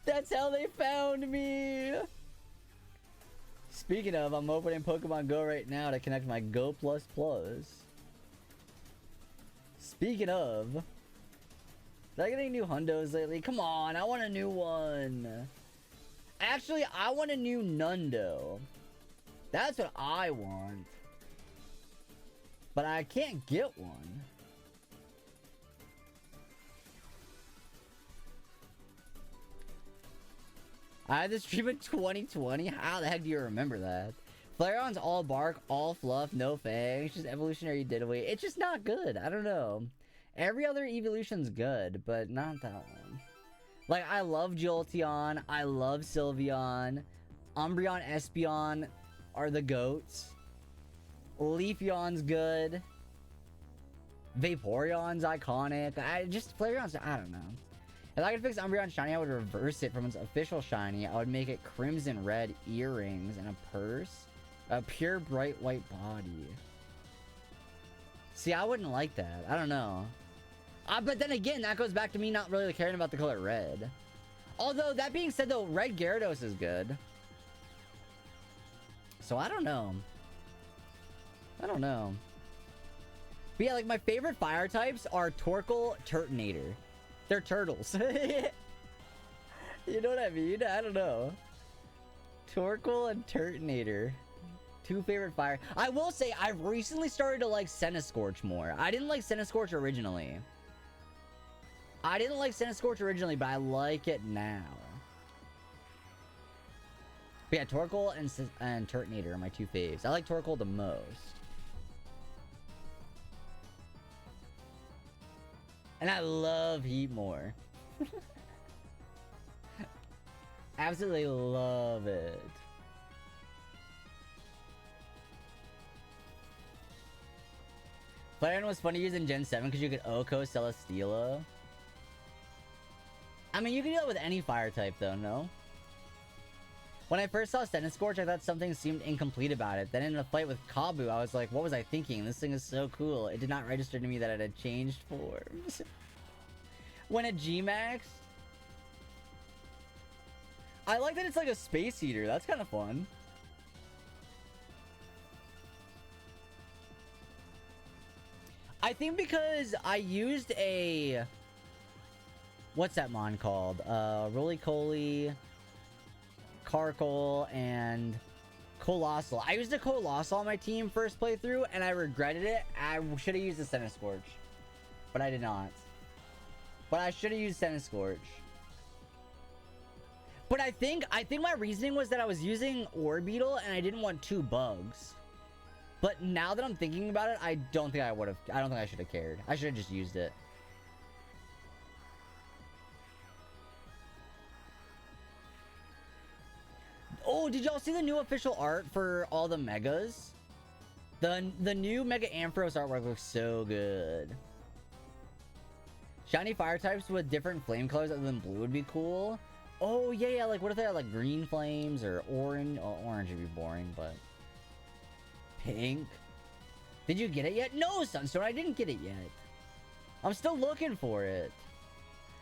That's how they found me. Speaking of, I'm opening Pokemon Go right now to connect my Go++. Speaking of, did I get any new hundos lately? Come on, I want a new one. Actually, I want a new Nundo. That's what I want. But I can't get one. I had this stream in 2020. How the heck do you remember that? Flareon's all bark, all fluff, no fangs. Just evolutionary diddly. It's just not good. I don't know. Every other evolution's good, but not that one. Like, I love Jolteon. I love Sylveon. Umbreon, Espeon are the goats. Leafeon's good. Vaporeon's iconic. Flareon's, I don't know. If I could fix Umbreon Shiny, I would reverse it from its official Shiny. I would make it crimson red earrings and a purse. A pure bright white body. See, I wouldn't like that. I don't know. But then again, that goes back to me not really caring about the color red. Although, that being said though, red Gyarados is good. So I don't know. I don't know. But yeah, like my favorite fire types are Torkoal, Turtonator. They're turtles. You know what I mean? I don't know. Torkoal and Turtonator. Two favorite fire. I will say, I've recently started to like Centiskorch more. I didn't like Centiskorch originally. But I like it now. But yeah, Torkoal and Turtonator are my two faves. I like Torkoal the most. And I love Heatmore. Absolutely love it. Flareon was funny using Gen 7 because you could Oko Celesteela. I mean, you can do that with any fire type though, no? When I first saw Centiskorch, I thought something seemed incomplete about it. Then in a fight with Kabu, I was like, what was I thinking? This thing is so cool. It did not register to me that it had changed forms. When it G-Max, I like that it's like a space eater. That's kind of fun. I think because I used a... What's that mon called? Roly-Coly, Carkol, and Colossal. I used a Colossal on my team first playthrough, and I regretted it. I should have used a Centiskorch. But I did not. But I should have used Centiskorch. But I think my reasoning was that I was using Orbeetle, and I didn't want two bugs. But now that I'm thinking about it, I don't think I would have... I don't think I should have cared. I should have just used it. Oh, did y'all see the new official art for all the Megas? The new Mega Ampharos artwork looks so good. Shiny fire types with different flame colors other than blue would be cool. Oh, yeah, like what if they had like green flames or orange? Oh, orange would be boring, but... Pink? Did you get it yet? No, Sunstone, I didn't get it yet. I'm still looking for it.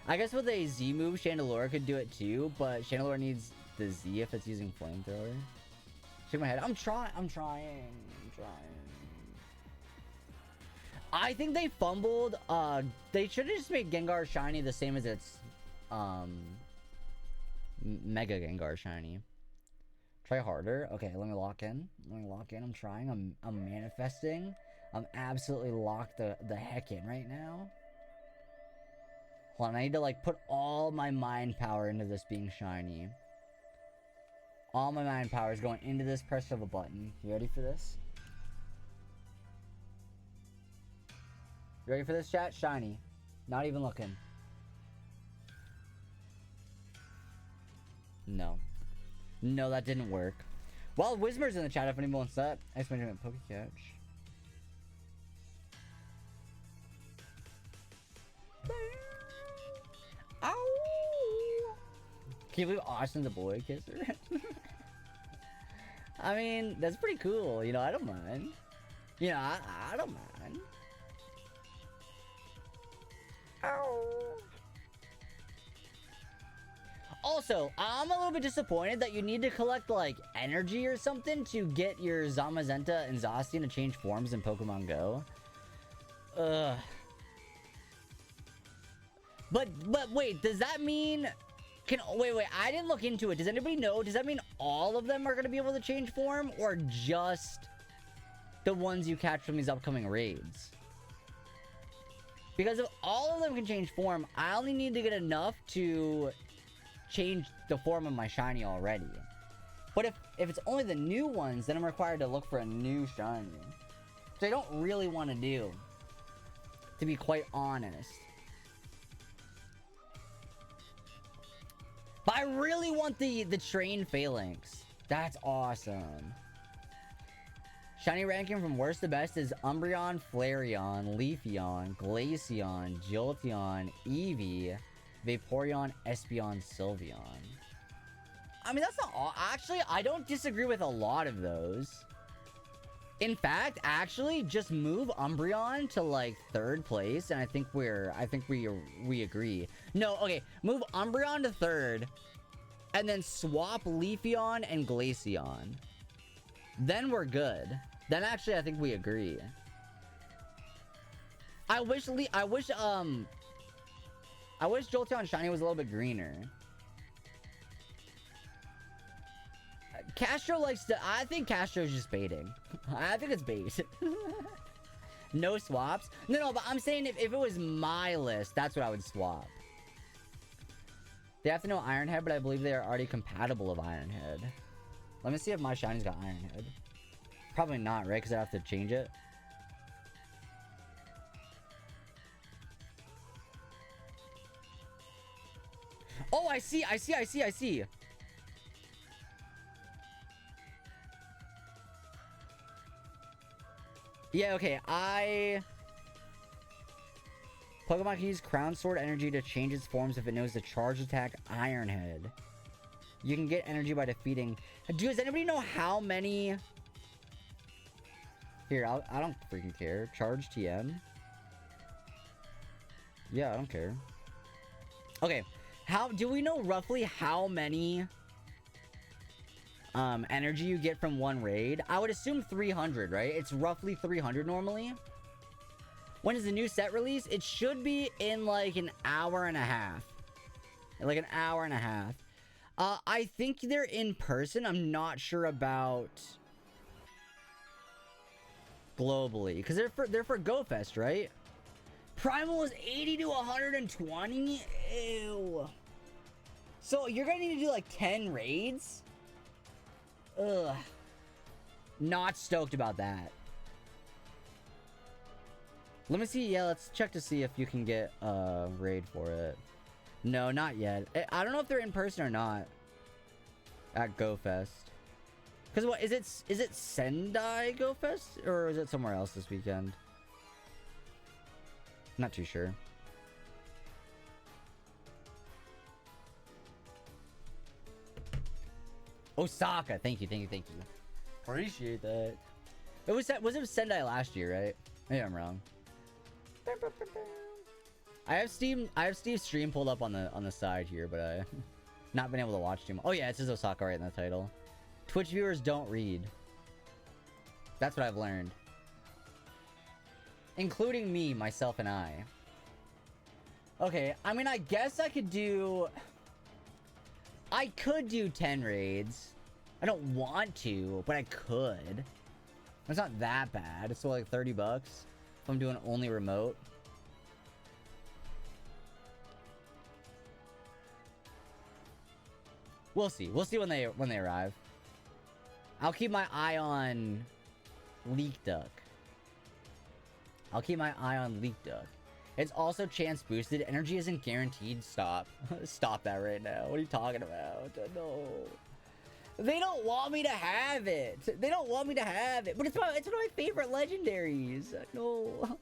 I guess with a Z move, Chandelure could do it too, but Chandelure needs the Z if it's using Flamethrower. Shake my head. I'm trying. I think they fumbled. They should have just made Gengar shiny the same as its Mega Gengar shiny. Try harder. Okay, let me lock in. I'm trying. I'm manifesting. I'm absolutely locked the heck in right now. Hold on, I need to like put all my mind power into this being shiny. All my mind power is going into this press of a button. You ready for this? You ready for this, chat? Shiny. Not even looking. No. No, that didn't work. Well, Wismer's in the chat if anyone wants that. Exclamation point, Pokecatch. Ow! Can you believe Austin's a boy kisser? I mean, that's pretty cool. You know, I don't mind. You know, I don't mind. Ow! Also, I'm a little bit disappointed that you need to collect, like, energy or something to get your Zamazenta and Zacian to change forms in Pokemon Go. Ugh. But wait, does that mean... Wait, I didn't look into it. Does anybody know? Does that mean all of them are going to be able to change form? Or just the ones you catch from these upcoming raids? Because if all of them can change form, I only need to get enough to change the form of my shiny already. But if it's only the new ones, then I'm required to look for a new shiny. Which I don't really want to do, to be quite honest. But I really want the trained Phalanx. That's awesome. Shiny ranking from worst to best is Umbreon, Flareon, Leafeon, Glaceon, Jolteon, Eevee, Vaporeon, Espeon, Sylveon. I mean, that's not all. Actually, I don't disagree with a lot of those. In fact, actually, just move Umbreon to like 3rd place, and I think we agree. No, okay, move Umbreon to 3rd, and then swap Leafeon and Glaceon. Then we're good. Then actually, I think we agree. I wish Jolteon shiny was a little bit greener. Castro likes to... I think Castro's just baiting. I think it's bait. No swaps? No, but I'm saying if it was my list, that's what I would swap. They have to know Ironhead, but I believe they are already compatible with Ironhead. Let me see if my shiny's got Ironhead. Probably not, right? Because I have to change it. Oh, I see. Yeah, okay, Pokemon can use Crown Sword energy to change its forms if it knows the charge attack Ironhead. You can get energy by defeating... Does anybody know how many... Here, I don't freaking care. Charge TM? Yeah, I don't care. Okay, do we know roughly how many... energy you get from one raid? I would assume 300, right? It's roughly 300 normally. When is the new set release? It should be in like an hour and a half. Like an hour and a half. I think they're in person. I'm not sure about globally, because they're for GoFest, right? Primal is 80 to 120. Ew. So you're gonna need to do like 10 raids. Ugh. Not stoked about that. Let me see. Yeah, let's check to see if you can get a raid for it. No, not yet. I don't know if they're in person or not at GoFest. Because what is it Sendai GoFest or is it somewhere else this weekend? Not too sure. Osaka, thank you. Appreciate that. Was it Sendai last year, right? Maybe I'm wrong. I have Steve's stream pulled up on the side here, but I not been able to watch too much. Oh yeah, it says Osaka right in the title. Twitch viewers don't read. That's what I've learned. Including me, myself, and I. Okay, I mean, I guess I could do 10 raids. I don't want to, but I could. It's not that bad. It's still like $30 if I'm doing only remote. We'll see. We'll see when they arrive. I'll keep my eye on Leak Duck. It's also chance boosted. Energy isn't guaranteed. Stop. Stop that right now. What are you talking about? No. They don't want me to have it. They don't want me to have it. But it's one of my favorite legendaries. No.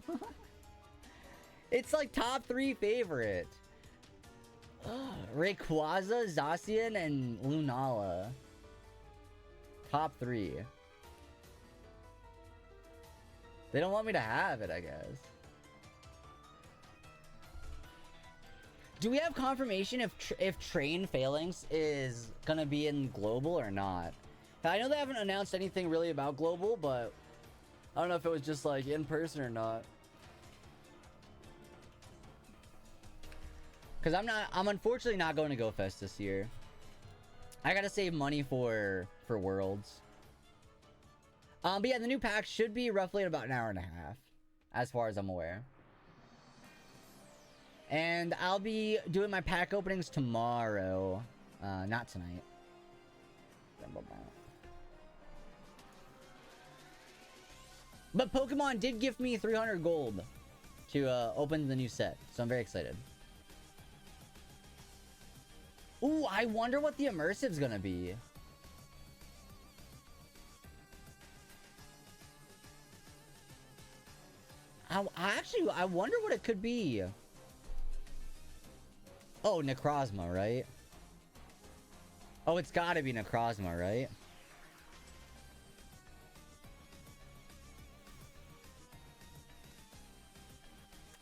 It's like top 3 favorite. Rayquaza, Zacian, and Lunala. Top 3. They don't want me to have it, I guess. Do we have confirmation if Train Phalanx is gonna be in Global or not? I know they haven't announced anything really about Global, but I don't know if it was just like in person or not. Cause I'm unfortunately not going to Go Fest this year. I gotta save money for Worlds. But yeah, the new pack should be roughly in about an hour and a half, as far as I'm aware. And I'll be doing my pack openings tomorrow, not tonight. But Pokemon did give me 300 gold to open the new set, so I'm very excited. Ooh, I wonder what the immersive's gonna be. I wonder what it could be. Oh, Necrozma, right? Oh, it's gotta be Necrozma, right?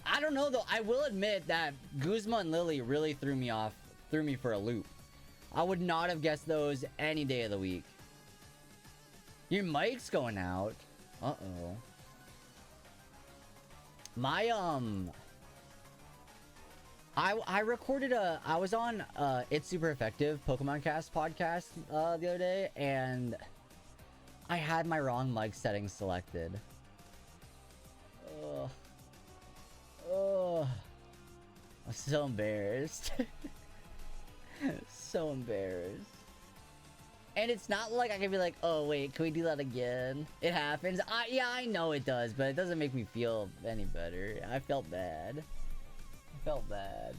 I don't know, though. I will admit that Guzma and Lily really threw me for a loop. I would not have guessed those any day of the week. Your mic's going out. Uh-oh. My, I recorded I was on, It's Super Effective Pokemon Cast podcast, the other day, and I had my wrong mic settings selected. Ugh. Ugh. I'm so embarrassed. So embarrassed. And it's not like I can be like, oh wait, can we do that again? It happens. Yeah, I know it does, but it doesn't make me feel any better. I felt bad. I felt bad.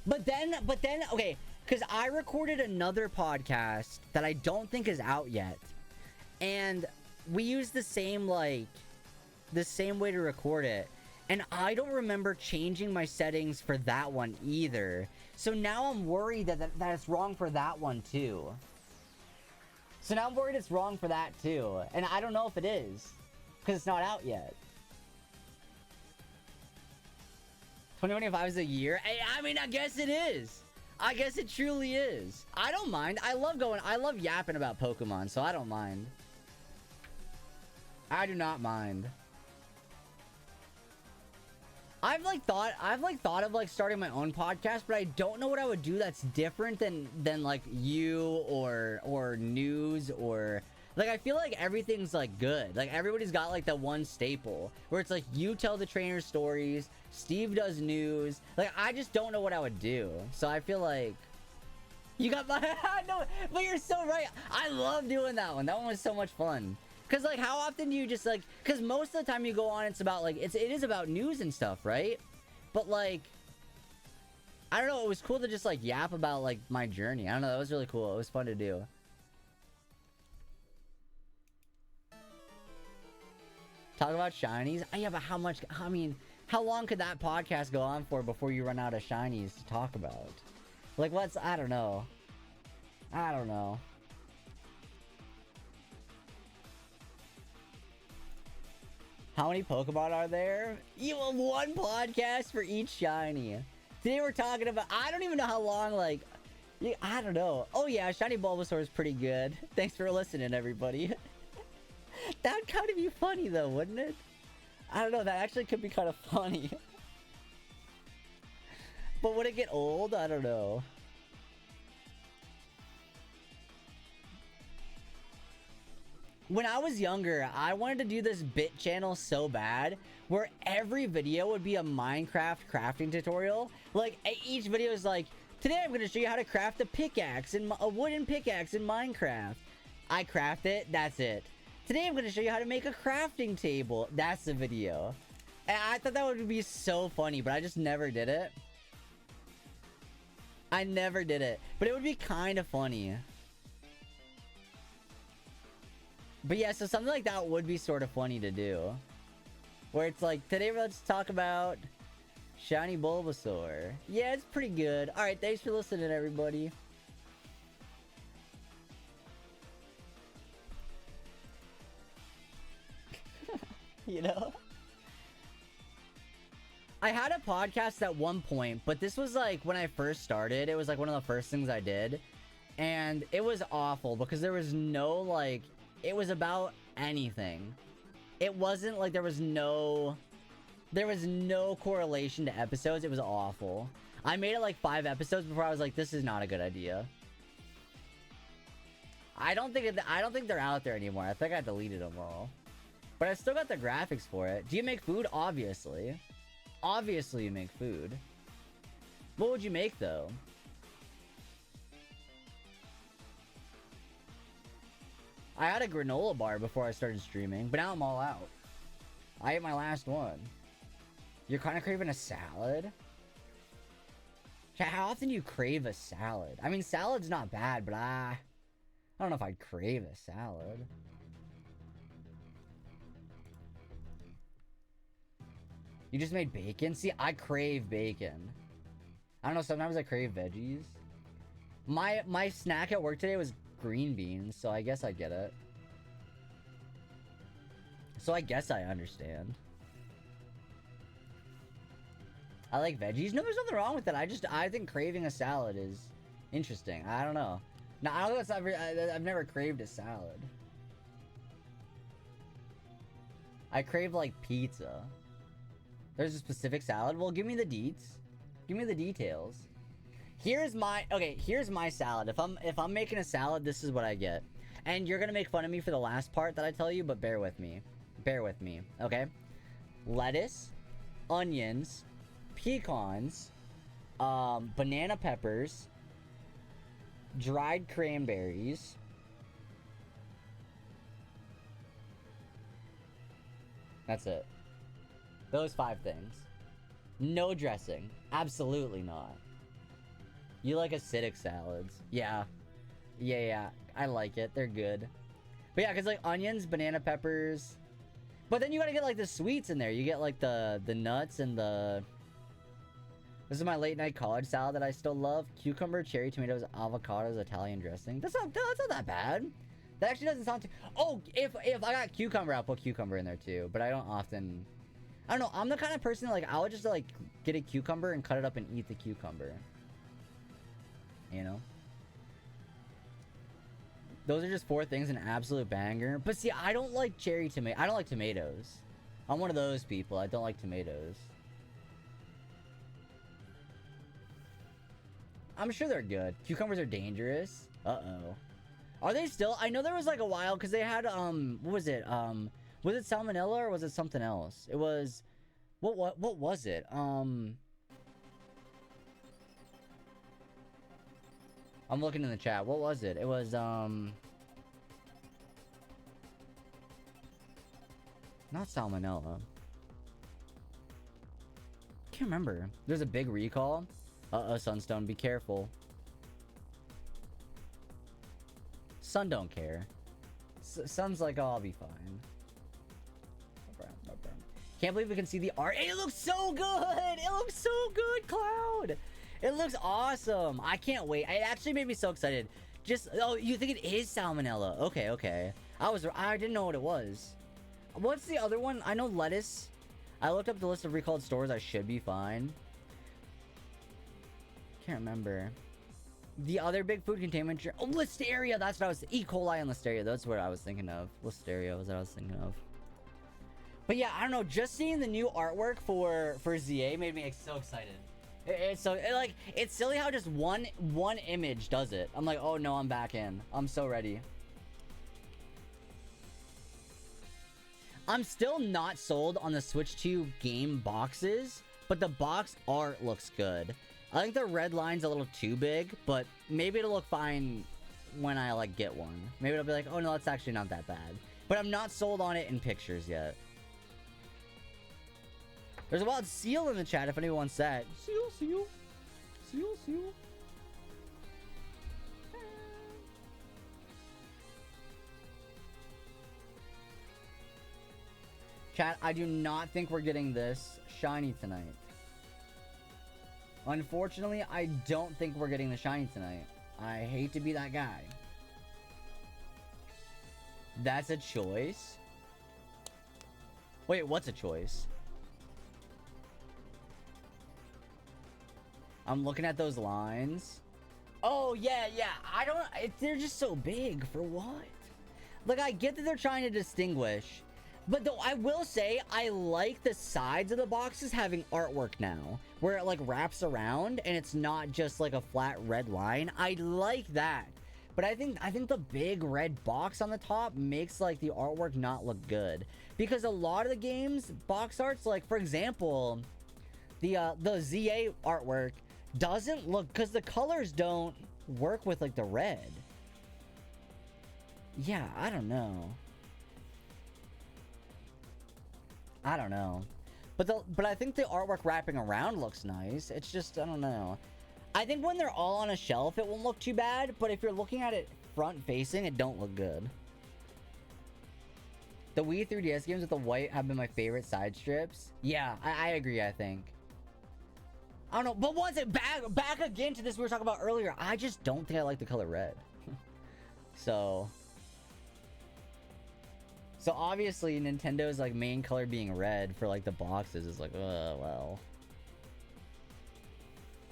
But then, okay, because I recorded another podcast that I don't think is out yet. And we used the same, like, the same way to record it. And I don't remember changing my settings for that one either. So now I'm worried that it's wrong for that one too. So now I'm worried it's wrong for that too. And I don't know if it is, because it's not out yet. 2025 is a year? I mean, I guess it is. I guess it truly is. I don't mind. I love yapping about Pokemon, so I don't mind. I do not mind. I've thought of like starting my own podcast, but I don't know what I would do that's different than like you or news or like I feel like everything's like good. Like everybody's got like that one staple where it's like you tell the trainer stories, Steve does news. Like I just don't know what I would do. So I feel like you got my no, but you're so right. I love doing that one. That one was so much fun. Cause like how often do you just like, cause most of the time you go on it's about like it is about news and stuff, right? But like I don't know, it was cool to just like yap about like my journey. I don't know, that was really cool. It was fun to do. Talk about shinies? Yeah, but how much, I mean, how long could that podcast go on for before you run out of shinies to talk about? Like I don't know. I don't know. How many Pokemon are there? You have one podcast for each shiny. Today we're talking about, I don't even know how long, like, I don't know. Oh yeah, Shiny Bulbasaur is pretty good. Thanks for listening, everybody. That'd kind of be funny though, wouldn't it? I don't know, that actually could be kind of funny. But would it get old? I don't know. When I was younger, I wanted to do this bit channel so bad where every video would be a Minecraft crafting tutorial. Like each video is like, today I'm going to show you how to craft a pickaxe and a wooden pickaxe in Minecraft. I craft it, that's it. Today I'm going to show you how to make a crafting table. That's the video. And I thought that would be so funny, but I just never did it. I never did it, but it would be kind of funny. But yeah, so something like that would be sort of funny to do. Where it's like, today let's talk about Shiny Bulbasaur. Yeah, it's pretty good. Alright, thanks for listening, everybody. You know? I had a podcast at one point, but this was like when I first started. It was like one of the first things I did. And it was awful because there was no like... It was about anything. It wasn't like there was no correlation to episodes. It was awful. I made it like 5 episodes before I was like, this is not a good idea. I don't think they're out there anymore. I think I deleted them all. But I still got the graphics for it. Do you make food? Obviously. Obviously you make food. What would you make though? I had a granola bar before I started streaming, but now I'm all out. I ate my last one. You're kind of craving a salad? How often do you crave a salad? I mean, salad's not bad, but I don't know if I'd crave a salad. You just made bacon? See, I crave bacon. I don't know, sometimes I crave veggies. My snack at work today was green beans, so I guess I get it. So I guess I understand. I like veggies. No, there's nothing wrong with it. I think craving a salad is interesting. I don't know. No, I don't think I've never craved a salad. I crave like pizza. There's a specific salad. Well, give me the deets. Give me the details. Here's my salad. If I'm making a salad, this is what I get. And you're gonna make fun of me for the last part that I tell you, but bear with me. Bear with me, okay? Lettuce, onions, pecans, banana peppers, dried cranberries, that's it. Those 5 things. No dressing. Absolutely not. You like acidic salads. Yeah. Yeah. I like it. They're good. But yeah, because like onions, banana peppers. But then you gotta get like the sweets in there. You get like the nuts and the... This is my late night college salad that I still love. Cucumber, cherry, tomatoes, avocados, Italian dressing. That's not that bad. That actually doesn't sound too... Oh, if I got cucumber, I'll put cucumber in there too. But I don't often... I don't know. I'm the kind of person that, like, I'll just like get a cucumber and cut it up and eat the cucumber. You know? Those are just 4 things, an absolute banger. But see, I don't like I don't like tomatoes. I'm one of those people. I don't like tomatoes. I'm sure they're good. Cucumbers are dangerous. Uh-oh. Are they still? I know there was like a while because they had, what was it? Was it salmonella or was it something else? It was, what was it? I'm looking in the chat. What was it? It was, not salmonella. Can't remember. There's a big recall. Sunstone, be careful. Sun don't care. Sun's like, oh, I'll be fine. Can't believe we can see the art. It looks so good! It looks so good, Cloud! It looks awesome. I can't wait. It actually made me so excited. Just, oh, you think it is salmonella? Okay. I didn't know what it was. What's the other one? I know lettuce. I looked up the list of recalled stores. I should be fine. Can't remember. The other big food containment... Oh, Listeria! That's what I was... E. coli and Listeria. That's what I was thinking of. Listeria was what I was thinking of. But yeah, I don't know. Just seeing the new artwork for ZA made me so excited. It's silly how just one image does it. I'm like, oh no, I'm back in. I'm so ready. I'm still not sold on the Switch 2 game boxes, but the box art looks good. I think the red line's a little too big, but maybe it'll look fine when I like get one. Maybe it'll be like, oh no, that's actually not that bad. But I'm not sold on it in pictures yet. There's a wild seal in the chat if anyone wants that. Seal. Chat, I do not think we're getting this shiny tonight. Unfortunately, I don't think we're getting the shiny tonight. I hate to be that guy. That's a choice? Wait, what's a choice? I'm looking at those lines. Oh, yeah. I don't... they're just so big. For what? Like, I get that they're trying to distinguish. But though, I will say, I like the sides of the boxes having artwork now. Where it, like, wraps around, and it's not just, like, a flat red line. I like that. But I think the big red box on the top makes, like, the artwork not look good. Because a lot of the games, box arts, like, for example, the ZA artwork doesn't look... Because the colors don't work with, like, the red. Yeah, I don't know. But I think the artwork wrapping around looks nice. It's just, I don't know. I think when they're all on a shelf, it won't look too bad. But if you're looking at it front facing, it don't look good. The Wii 3DS games with the white have been my favorite side strips. Yeah, I agree, I think. I don't know. But once it back again to this we were talking about earlier, I just don't think I like the color red. So obviously Nintendo's like main color being red for like the boxes is like, well.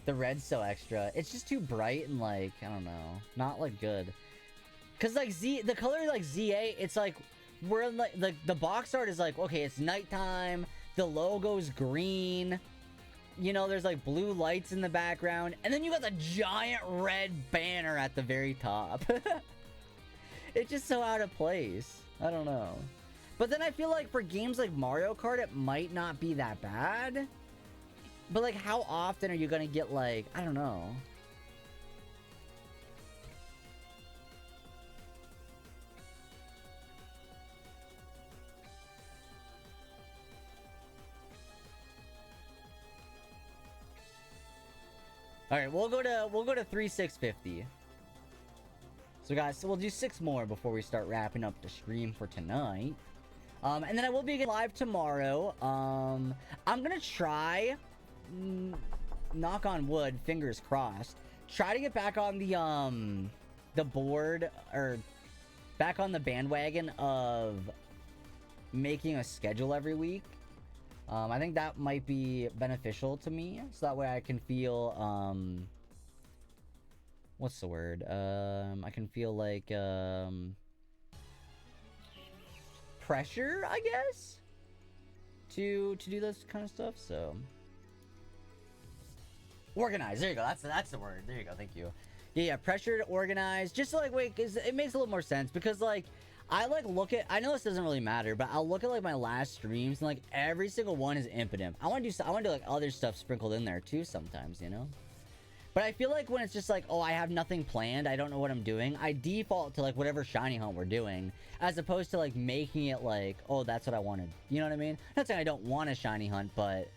The red's so extra. It's just too bright and like, I don't know, not like good. Cause like the color like ZA, it's like we're like the box art is like, okay, it's nighttime, the logo's green, you know, there's like blue lights in the background, and then you got the giant red banner at the very top. It's just so out of place. I don't know. But then I feel like for games like Mario Kart, it might not be that bad. But like, how often are you gonna get like, I don't know. All right, we'll go to 3650. So guys, so we'll do 6 more before we start wrapping up the stream for tonight. And then I will be getting live tomorrow. I'm gonna try, knock on wood, fingers crossed, try to get back on the board, or back on the bandwagon of making a schedule every week. I think that might be beneficial to me, so that way I can feel, what's the word? I can feel like, pressure, I guess, to do this kind of stuff. So organize, there you go, that's the word, there you go, thank you. Yeah, pressure to organize, just to like, wait, 'cause it makes a little more sense, because like I like look at, I know this doesn't really matter, but I'll look at like my last streams and like every single one is Impidimp. I want to do like other stuff sprinkled in there too sometimes, you know. But I feel like when it's just like, oh, I have nothing planned, I don't know what I'm doing, I default to like whatever shiny hunt we're doing, as opposed to like making it like, oh, that's what I wanted. You know what I mean? Not saying I don't want a shiny hunt, but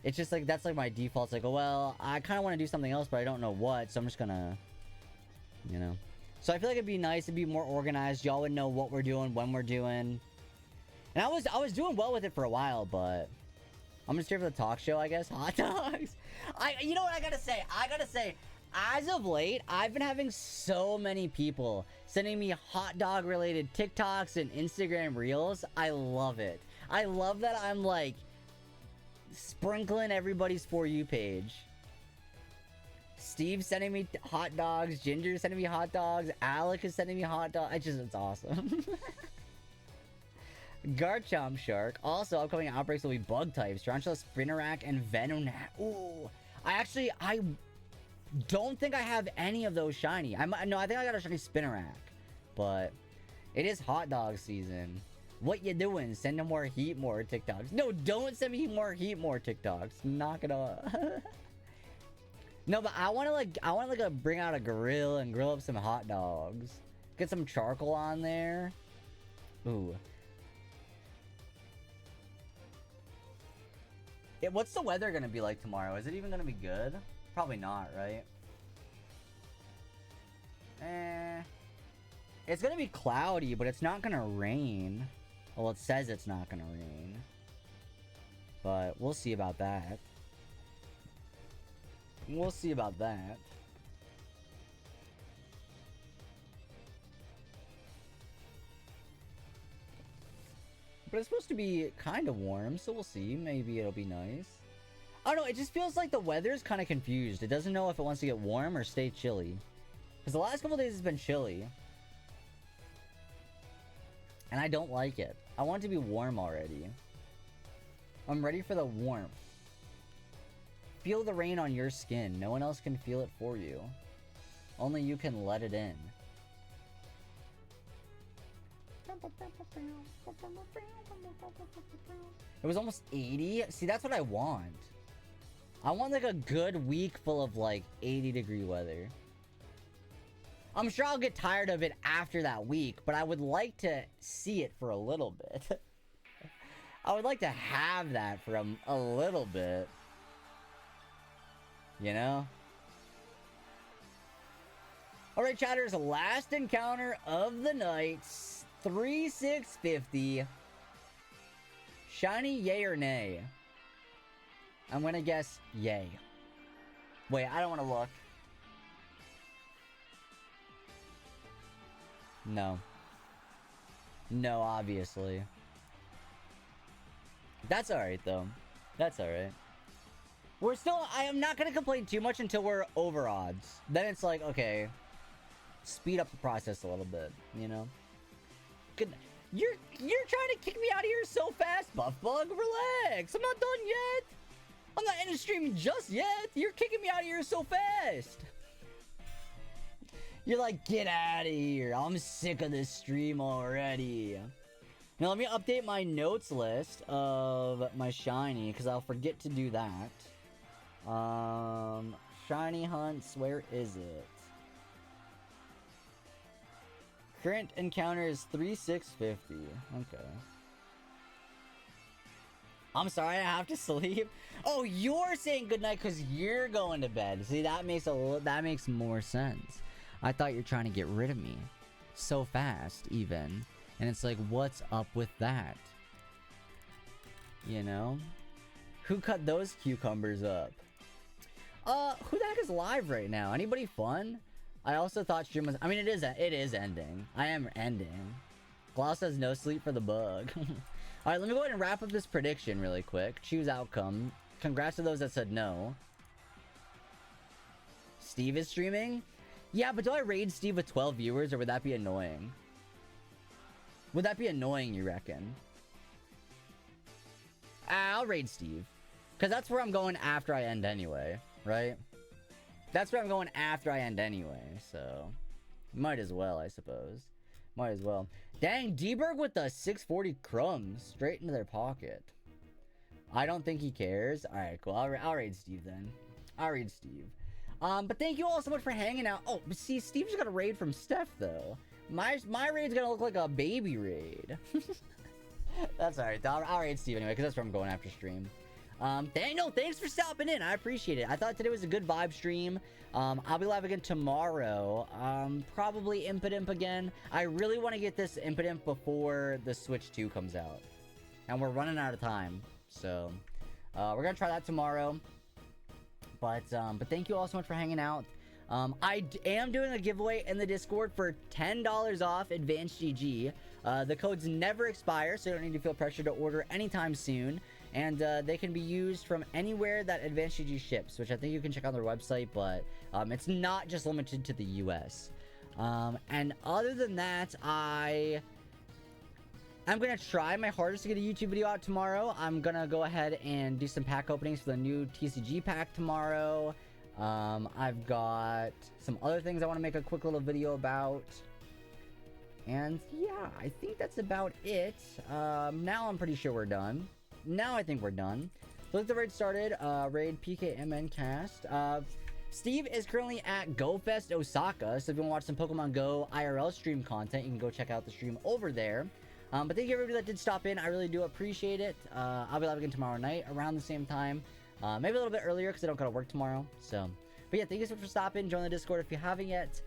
it's just like, that's like my default. It's like, oh, well, I kind of want to do something else, but I don't know what, so I'm just gonna, you know. So I feel like it'd be nice to be more organized. Y'all would know what we're doing, when we're doing. And I was doing well with it for a while, but I'm just here for the talk show, I guess. Hot dogs. You know what I gotta say? As of late, I've been having so many people sending me hot dog related TikToks and Instagram reels. I love it. I love that I'm like sprinkling everybody's For You page. Steve sending me hot dogs, Ginger sending me hot dogs, Alec is sending me hot dogs. It's awesome. Garchomp Shark. Also, upcoming outbreaks will be bug types. Tarantula, Spinarak, and Venonat. Ooh. I don't think I have any of those shiny. No, I think I got a shiny Spinarak. But it is hot dog season. What you doing? Send them more Heat More TikToks. No, don't send me more Heat More TikToks. Knock it off. No, but I want to bring out a grill and grill up some hot dogs. Get some charcoal on there. Ooh. What's the weather gonna be like tomorrow? Is it even gonna be good? Probably not, right? It's gonna be cloudy, but it's not gonna rain. Well, it says it's not gonna rain. But we'll see about that. We'll see about that. But it's supposed to be kind of warm, so we'll see. Maybe it'll be nice. I don't know, it just feels like the weather's kind of confused. It doesn't know if it wants to get warm or stay chilly. Because the last couple days has been chilly. And I don't like it. I want it to be warm already. I'm ready for the warmth. Feel the rain on your skin. No one else can feel it for you. Only you can let it in. It was almost 80. See, that's what I want. I want like a good week full of like 80-degree weather. I'm sure I'll get tired of it after that week, but I would like to see it for a little bit. I would like to have that for a little bit. You know? Alright, chatters, last encounter of the night. 3650. Shiny, yay or nay? I'm gonna guess yay. Wait, I don't want to look. No. No, obviously. That's alright, though. That's alright. We're still... I am not gonna complain too much until we're over odds. Then it's like, okay... Speed up the process a little bit, you know? Good. You're trying to kick me out of here so fast, Buffbug. Relax. I'm not done yet. I'm not in the stream just yet. You're kicking me out of here so fast. You're like, get out of here. I'm sick of this stream already. Now, let me update my notes list of my shiny, because I'll forget to do that. Shiny hunts, where is it? Current encounter is 3650. Okay. I'm sorry, I have to sleep. Oh, you're saying goodnight because you're going to bed. See, that makes more sense. I thought you're trying to get rid of me. So fast, even. And it's like, what's up with that? You know? Who cut those cucumbers up? Who the heck is live right now? Anybody fun? I also thought stream was... I mean, it is ending. I am ending. Gloss says no sleep for the bug. Alright, let me go ahead and wrap up this prediction really quick. Choose outcome. Congrats to those that said no. Steve is streaming? Yeah, but do I raid Steve with 12 viewers, or would that be annoying? Would that be annoying, you reckon? I'll raid Steve. Because that's where I'm going after I end anyway, right? That's where I'm going after I end anyway, so... Might as well, I suppose. Might as well. Dang, D-Berg with the 640 crumbs straight into their pocket. I don't think he cares. Alright, cool. I'll raid Steve then. I'll raid Steve. But thank you all so much for hanging out. Oh, but see, Steve just got a raid from Steph, though. My raid's gonna look like a baby raid. That's alright. I'll raid Steve anyway, because that's where I'm going after stream. Thanks for stopping in. I appreciate it. I thought today was a good vibe stream. I'll be live again tomorrow. Probably Impidimp again. I really want to get this Impidimp before the Switch 2 comes out. And we're running out of time. So, we're gonna try that tomorrow. But thank you all so much for hanging out. I am doing a giveaway in the Discord for $10 off Advanced GG. The codes never expire, so you don't need to feel pressure to order anytime soon. And they can be used from anywhere that Advanced GG ships, which I think you can check on their website, but it's not just limited to the US. And other than that, I'm going to try my hardest to get a YouTube video out tomorrow. I'm going to go ahead and do some pack openings for the new TCG pack tomorrow. I've got some other things I want to make a quick little video about. And yeah, I think that's about it. Now I'm pretty sure we're done. Now I think we're done. So let's get the raid started. Raid PKMN cast. Steve is currently at GoFest Osaka. So if you want to watch some Pokemon Go IRL stream content, you can go check out the stream over there. But thank you everybody that did stop in. I really do appreciate it. I'll be live again tomorrow night around the same time. Maybe a little bit earlier because I don't got to work tomorrow. So, but yeah, thank you so much for stopping. Join the Discord if you haven't yet.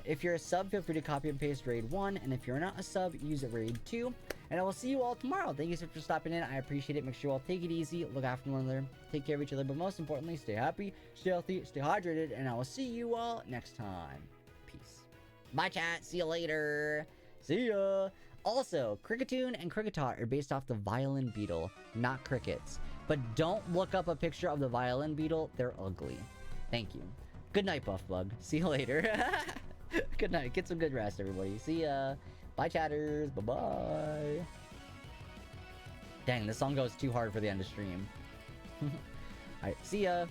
If you're a sub, feel free to copy and paste raid 1, and if you're not a sub, use raid 2. And I will see you all tomorrow. Thank you so much for stopping in. I appreciate it. Make sure you all take it easy, look after one another, take care of each other, but most importantly, stay happy, stay healthy, stay hydrated, and I will see you all next time. Peace. Bye, chat. See you later. See ya. Also, Cricketoon and Cricketot are based off the violin beetle, not crickets. But don't look up a picture of the violin beetle. They're ugly. Thank you. Good night, Buffbug. See you later. Good night. Get some good rest, everybody. See ya. Bye, chatters. Bye-bye. Dang, this song goes too hard for the end of stream. Alright, see ya.